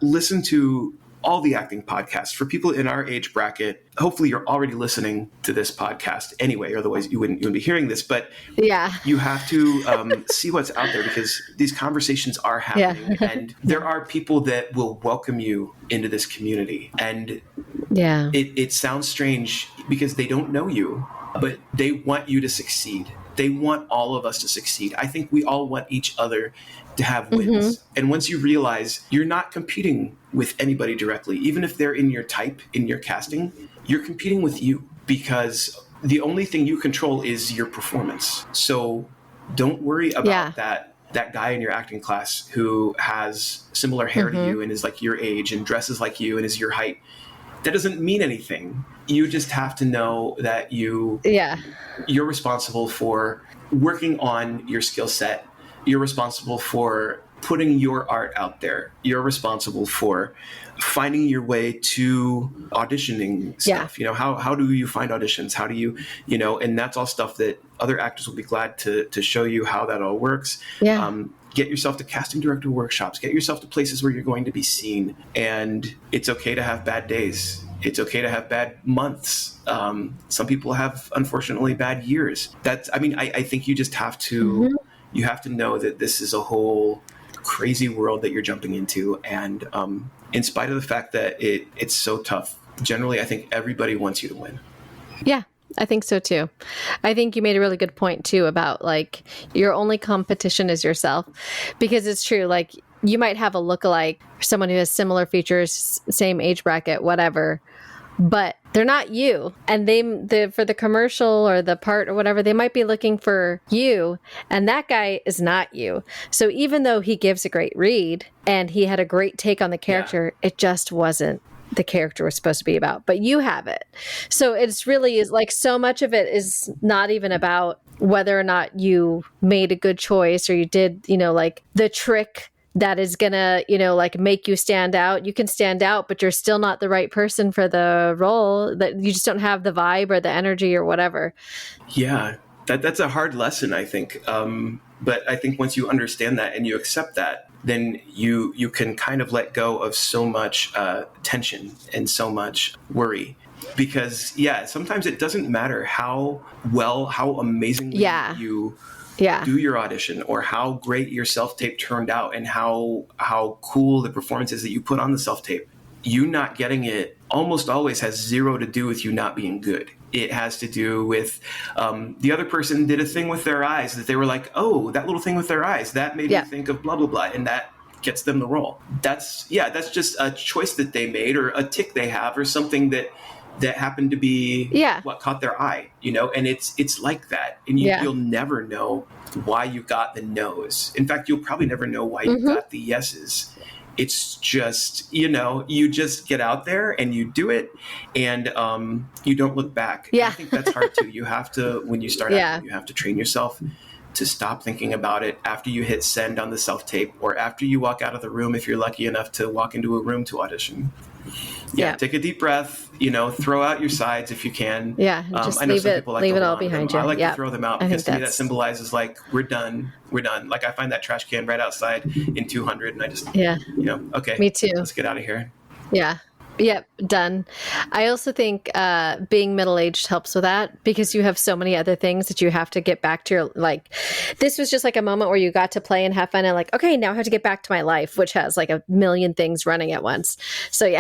listen to all the acting podcasts. For people in our age bracket, hopefully you're already listening to this podcast anyway, otherwise you wouldn't be hearing this. But you have to see what's out there, because these conversations are happening, and there are people that will welcome you into this community. And it sounds strange because they don't know you, but they want you to succeed. They want all of us to succeed. I think we all want each other to have wins. Mm-hmm. And once you realize you're not competing with anybody directly, even if they're in your type, in your casting, you're competing with you, because the only thing you control is your performance. So don't worry about that guy in your acting class who has similar hair to you and is like your age and dresses like you and is your height. That doesn't mean anything. You just have to know that you're responsible for working on your skill set. You're responsible for putting your art out there. You're responsible for finding your way to auditioning stuff. How do you find auditions? How do you, and that's all stuff that other actors will be glad to show you how that all works. Get yourself to casting director workshops. Get yourself to places where you're going to be seen. And it's okay to have bad days. It's okay to have bad months. Some people have, unfortunately, bad years. I think you just have to, you have to know that this is a whole crazy world that you're jumping into. And in spite of the fact that it's so tough, generally, I think everybody wants you to win. Yeah. I think so too. I think you made a really good point too about like your only competition is yourself, because it's true. Like you might have a lookalike, someone who has similar features, same age bracket, whatever, but they're not you. And for the commercial or the part or whatever, they might be looking for you, and that guy is not you. So even though he gives a great read and he had a great take on the character, it just wasn't the character was supposed to be about, but you have it. So it's really is like, so much of it is not even about whether or not you made a good choice or you did, like the trick that is gonna, like make you stand out. You can stand out, but you're still not the right person for the role. That you just don't have the vibe or the energy or whatever. Yeah, that's a hard lesson, I think. But I think once you understand that and you accept that, then you can kind of let go of so much tension and so much worry. Because, sometimes it doesn't matter how amazingly you do your audition or how great your self-tape turned out and how cool the performance is that you put on the self-tape. You not getting it almost always has zero to do with you not being good. It has to do with the other person did a thing with their eyes that they were like, oh, that little thing with their eyes, that made me think of blah, blah, blah. And that gets them the role. That's just a choice that they made or a tick they have or something that happened to be what caught their eye, and it's like that. And you'll never know why you got the no's. In fact, you'll probably never know why you got the yeses. It's just, you just get out there and you do it and you don't look back. Yeah. I think that's hard too. You have to, when you start out, you have to train yourself to stop thinking about it after you hit send on the self-tape or after you walk out of the room if you're lucky enough to walk into a room to audition. Take a deep breath, throw out your sides if you can. Just I know leave some it, people like leave to it all hold on to them. behind you. I like to throw them out because to me that symbolizes like we're done. Like I find that trash can right outside in 200 and I just okay, me too. Let's get out of here. Yep, done. I also think being middle-aged helps with that because you have so many other things that you have to get back to your, like, this was just like a moment where you got to play and have fun and like, okay, now I have to get back to my life, which has like a million things running at once. So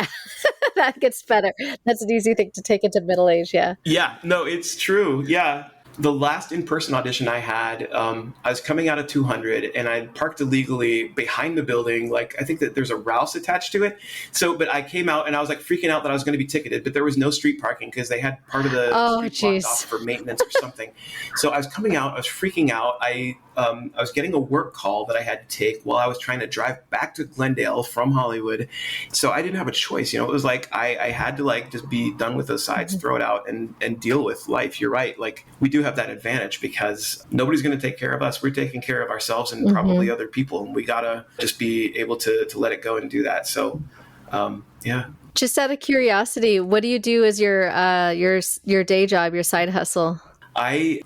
that gets better. That's an easy thing to take into middle age, Yeah, no, it's true. Yeah. The last in-person audition I had, I was coming out of 200 and I parked illegally behind the building. Like, I think that there's a Rouse attached to it. So, but I came out and I was like freaking out that I was going to be ticketed, but there was no street parking because they had part of the street blocked off for maintenance or something. So I was coming out, I was freaking out. I was getting a work call that I had to take while I was trying to drive back to Glendale from Hollywood. So I didn't have a choice. It was like I had to like just be done with those sides, throw it out and deal with life. You're right. Like, we do have that advantage because nobody's going to take care of us. We're taking care of ourselves and probably other people. And we got to just be able to let it go and do that. So, yeah. Just out of curiosity, what do you do as your day job, your side hustle? I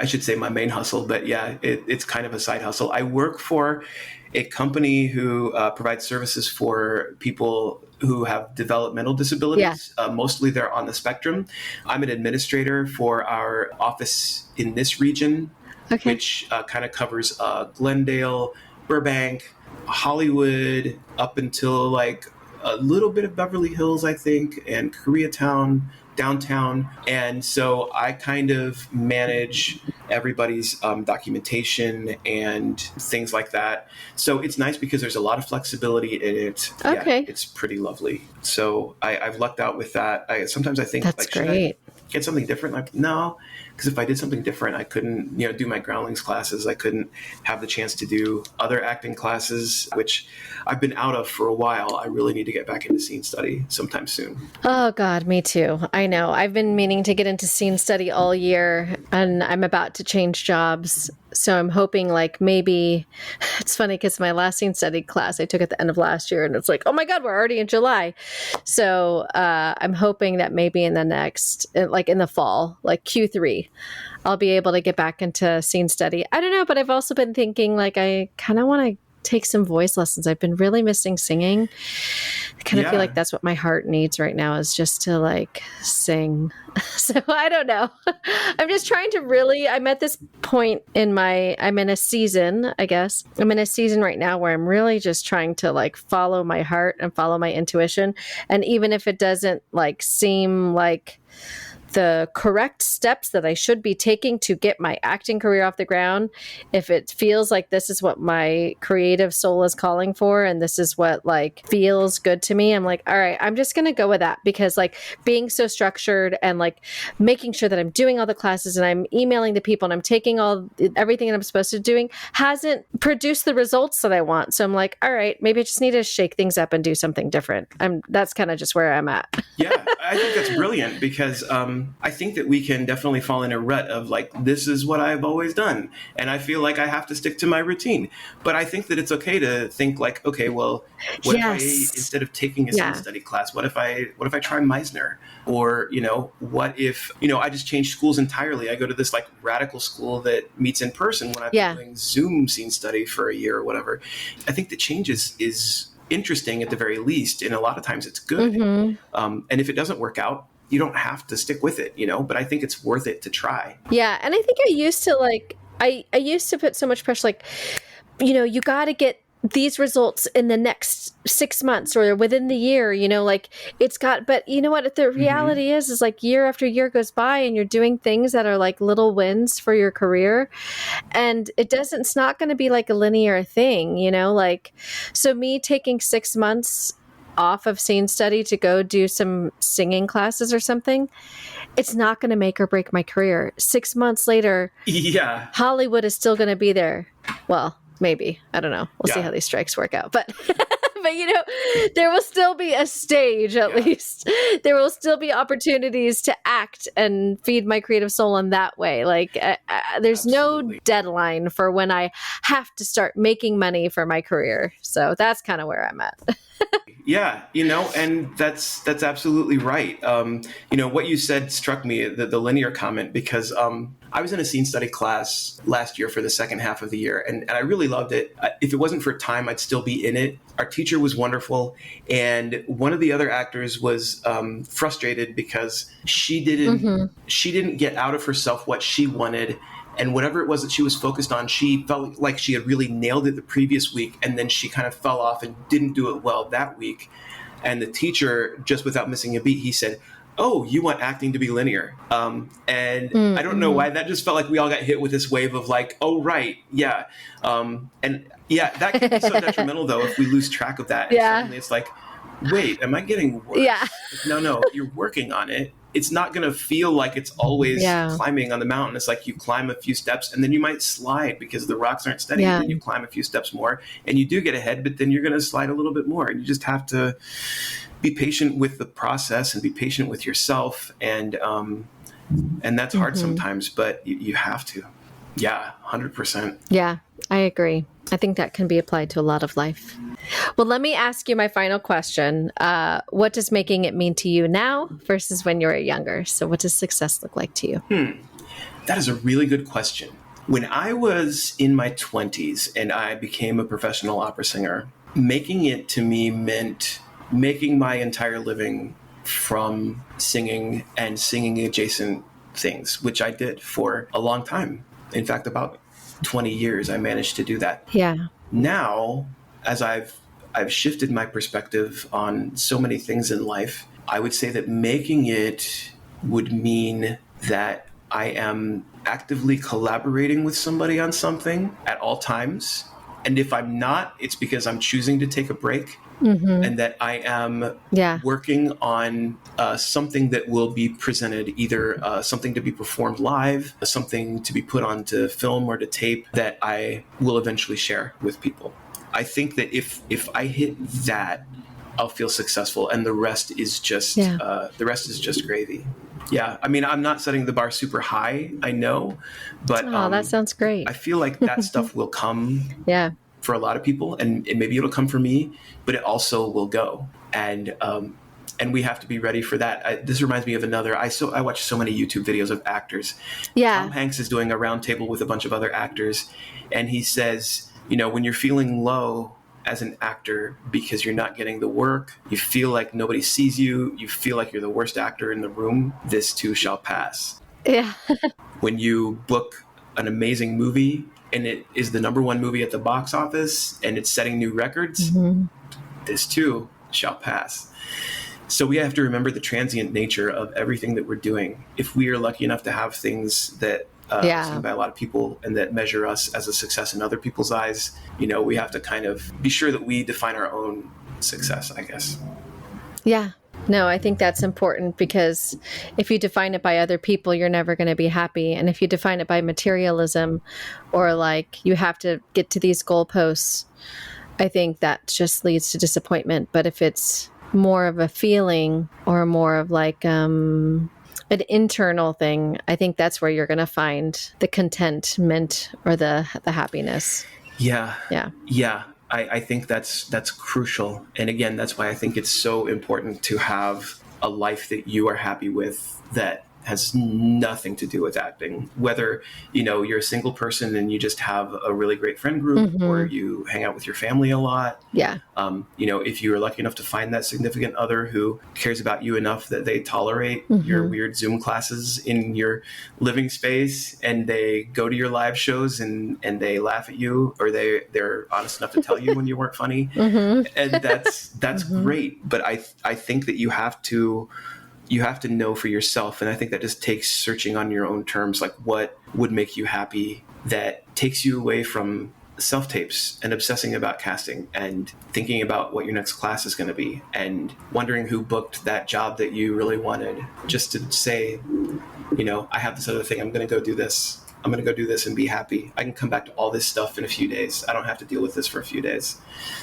should say my main hustle, but yeah, it's kind of a side hustle. I work for a company who provides services for people who have developmental disabilities. Yeah. Mostly they're on the spectrum. I'm an administrator for our office in this region, which kind of covers Glendale, Burbank, Hollywood, up until like a little bit of Beverly Hills, I think, and Koreatown, downtown. And so I kind of manage everybody's documentation and things like that. So it's nice because there's a lot of flexibility in it. Okay. Yeah, it's pretty lovely. So I've lucked out with that. Sometimes I think, that's like, great. Should I get something different? Like, no, because if I did something different, I couldn't, do my Groundlings classes. I couldn't have the chance to do other acting classes, which I've been out of for a while. I really need to get back into scene study sometime soon. Oh God, me too. I know. I've been meaning to get into scene study all year, and I'm about to change jobs. So I'm hoping, like, maybe it's funny because my last scene study class I took at the end of last year, and it's like, oh my God, we're already in July. So I'm hoping that maybe in the next, like in the fall, like Q3, I'll be able to get back into scene study. I don't know, but I've also been thinking, like, I kind of want to take some voice lessons. I've been really missing singing. I kind of feel like that's what my heart needs right now, is just to like sing. So I don't know. I'm just trying to really, I'm at this point I'm in a season, I guess. I'm in a season right now where I'm really just trying to like follow my heart and follow my intuition. And even if it doesn't like seem like the correct steps that I should be taking to get my acting career off the ground, if it feels like this is what my creative soul is calling for and this is what like feels good to me, I'm like, all right, I'm just going to go with that, because like being so structured and like making sure that I'm doing all the classes and I'm emailing the people and I'm taking everything that I'm supposed to be doing hasn't produced the results that I want. So I'm like, all right, maybe I just need to shake things up and do something different. That's kind of just where I'm at. Yeah, I think that's brilliant, because I think that we can definitely fall in a rut of like, this is what I've always done, and I feel like I have to stick to my routine. But I think that it's okay to think like, okay, well, what if I, instead of taking a scene study class, what if I try Meisner? Or, what if, I just changed schools entirely. I go to this like radical school that meets in person when I've been doing Zoom scene study for a year or whatever. I think the change is interesting at the very least, and a lot of times it's good. Mm-hmm. And if it doesn't work out, you don't have to stick with it, but I think it's worth it to try. Yeah. And I think I used to I used to put so much pressure, like, you got to get these results in the next 6 months or within the year, but you know what, the reality is like year after year goes by and you're doing things that are like little wins for your career. And it's not going to be like a linear thing, so me taking 6 months off of scene study to go do some singing classes or something, it's not going to make or break my career. 6 months later, Hollywood is still going to be there. Well, maybe. I don't know. We'll see how these strikes work out. But there will still be a stage, at least. There will still be opportunities to act and feed my creative soul in that way. Like, there's Absolutely. No deadline for when I have to start making money for my career. So that's kind of where I'm at. Yeah, and that's absolutely right. What you said struck me, the linear comment, because I was in a scene study class last year for the second half of the year, and I really loved it. If it wasn't for time, I'd still be in it. Our teacher was wonderful, and one of the other actors was frustrated because she didn't get out of herself what she wanted. And whatever it was that she was focused on, she felt like she had really nailed it the previous week. And then she kind of fell off and didn't do it well that week. And the teacher, just without missing a beat, he said, oh, you want acting to be linear. And I don't know why that just felt like we all got hit with this wave of like, oh, right. Yeah. And yeah, that can be so detrimental though, if we lose track of that. And suddenly it's like, wait, am I getting worse? Yeah. No, you're working on it. It's not going to feel like it's always climbing on the mountain. It's like you climb a few steps and then you might slide because the rocks aren't steady. And then you climb a few steps more and you do get ahead, but then you're going to slide a little bit more. And you just have to be patient with the process and be patient with yourself. And that's hard sometimes, but you have to. Yeah, 100%. Yeah, I agree. I think that can be applied to a lot of life. Well, let me ask you my final question. What does making it mean to you now versus when you were younger? So what does success look like to you? That is a really good question. When I was in my 20s and I became a professional opera singer, making it to me meant making my entire living from singing and singing adjacent things, which I did for a long time. In fact, about 20 years, I managed to do that. Yeah. Now, as I've shifted my perspective on so many things in life, I would say that making it would mean that I am actively collaborating with somebody on something at all times. And if I'm not, it's because I'm choosing to take a break. And that I am working on something that will be presented, either something to be performed live, something to be put onto film or to tape that I will eventually share with people. I think that if I hit that, I'll feel successful, and the rest is just gravy. Yeah, I mean, I'm not setting the bar super high, I know, but that sounds great. I feel like that stuff will come. For a lot of people, and maybe it'll come for me, but it also will go. And we have to be ready for that. This reminds me of another. I watch so many YouTube videos of actors. Tom Hanks is doing a roundtable with a bunch of other actors, and he says, when you're feeling low as an actor because you're not getting the work, you feel like nobody sees you, you feel like you're the worst actor in the room, this too shall pass. Yeah. When you book an amazing movie and it is the #1 movie at the box office and it's setting new records, this too shall pass. So we have to remember the transient nature of everything that we're doing. If we are lucky enough to have things that are seen by a lot of people and that measure us as a success in other people's eyes, we have to kind of be sure that we define our own success, I guess. Yeah. No, I think that's important, because if you define it by other people, you're never going to be happy. And if you define it by materialism, or like you have to get to these goalposts, I think that just leads to disappointment. But if it's more of a feeling or more of like an internal thing, I think that's where you're going to find the contentment or the happiness. Yeah. I think that's crucial. And again, that's why I think it's so important to have a life that you are happy with, that has nothing to do with acting. Whether, you're a single person and you just have a really great friend group, or you hang out with your family a lot. Yeah. If you are lucky enough to find that significant other who cares about you enough that they tolerate your weird Zoom classes in your living space, and they go to your live shows and they laugh at you, or they're honest enough to tell you when you weren't funny. And that's great. But I think that you have to know for yourself. And I think that just takes searching on your own terms, like what would make you happy, that takes you away from self-tapes and obsessing about casting and thinking about what your next class is going to be and wondering who booked that job that you really wanted, just to say, I have this other thing. I'm going to go do this. I'm going to go do this and be happy. I can come back to all this stuff in a few days. I don't have to deal with this for a few days.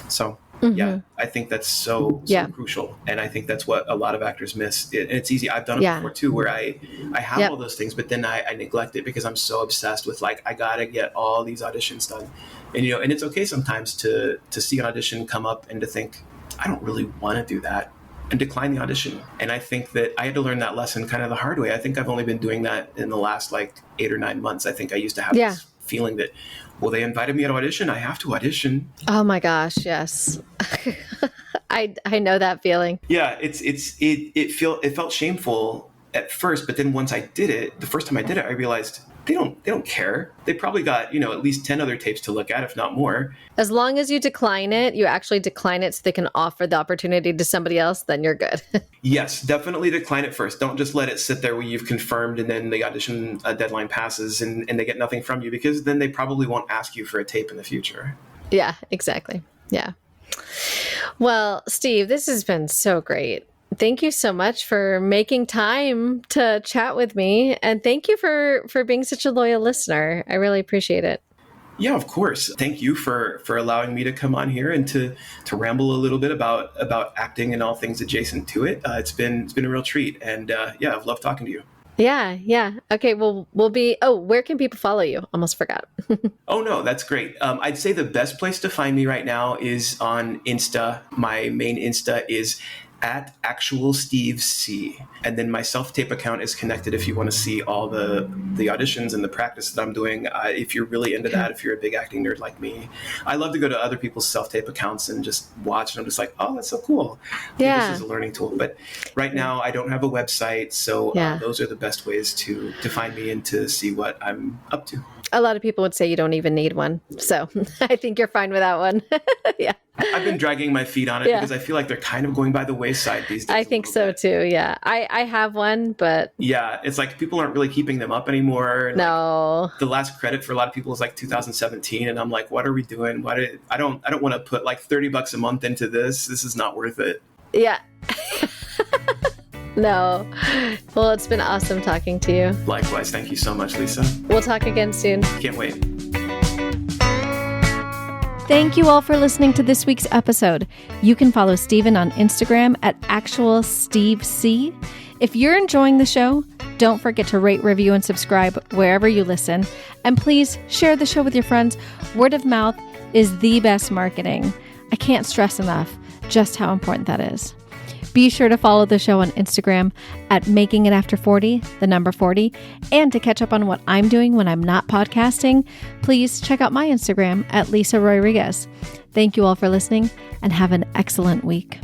So I think that's so crucial. And I think that's what a lot of actors miss. And it's easy. I've done it before too, where I have all those things, but then I neglect it because I'm so obsessed with like, I got to get all these auditions done. And, and it's okay sometimes to see an audition come up and to think, I don't really want to do that, and decline the audition. And I think that I had to learn that lesson kind of the hard way. I think I've only been doing that in the last like 8 or 9 months. I think I used to have this feeling that, well, they invited me to audition, I have to audition. Oh my gosh, yes. I know that feeling. Yeah, it felt shameful at first, but then once I did it, the first time I did it, I realized they don't care. They probably got, at least 10 other tapes to look at, if not more. As long as you decline it, you actually decline it so they can offer the opportunity to somebody else, then you're good. Yes, definitely decline it first. Don't just let it sit there where you've confirmed and then the audition deadline passes and they get nothing from you, because then they probably won't ask you for a tape in the future. Yeah, exactly. Yeah. Well, Steve, this has been so great. Thank you so much for making time to chat with me. And thank you for being such a loyal listener. I really appreciate it. Yeah, of course. Thank you for allowing me to come on here and to ramble a little bit about acting and all things adjacent to it. It's been a real treat. And yeah, I've loved talking to you. Yeah. Okay, well, where can people follow you? Almost forgot. Oh, no, that's great. I'd say the best place to find me right now is on Insta. My main Insta is at actual Steve C. And then my self-tape account is connected if you want to see all the auditions and the practice that I'm doing. If you're really into that, if you're a big acting nerd like me, I love to go to other people's self-tape accounts and just watch. And I'm just like, oh, that's so cool. Yeah. This is a learning tool. But right now I don't have a website. So those are the best ways to find me and to see what I'm up to. A lot of people would say you don't even need one. So I think you're fine without one. Yeah. I've been dragging my feet on it because I feel like they're kind of going by the wayside these days. I think so too. Yeah. I have one, but yeah, it's like people aren't really keeping them up anymore. And no. Like, the last credit for a lot of people is like 2017. And I'm like, what are we doing? I don't want to put like $30 a month into this. This is not worth it. Yeah. No. Well, it's been awesome talking to you. Likewise. Thank you so much, Lisa. We'll talk again soon. Can't wait. Thank you all for listening to this week's episode. You can follow Steven on Instagram at actualstevec. If you're enjoying the show, don't forget to rate, review, and subscribe wherever you listen. And please share the show with your friends. Word of mouth is the best marketing. I can't stress enough just how important that is. Be sure to follow the show on Instagram at Making It After 40, the number 40. And to catch up on what I'm doing when I'm not podcasting, please check out my Instagram at Lisa Rodriguez. Thank you all for listening and have an excellent week.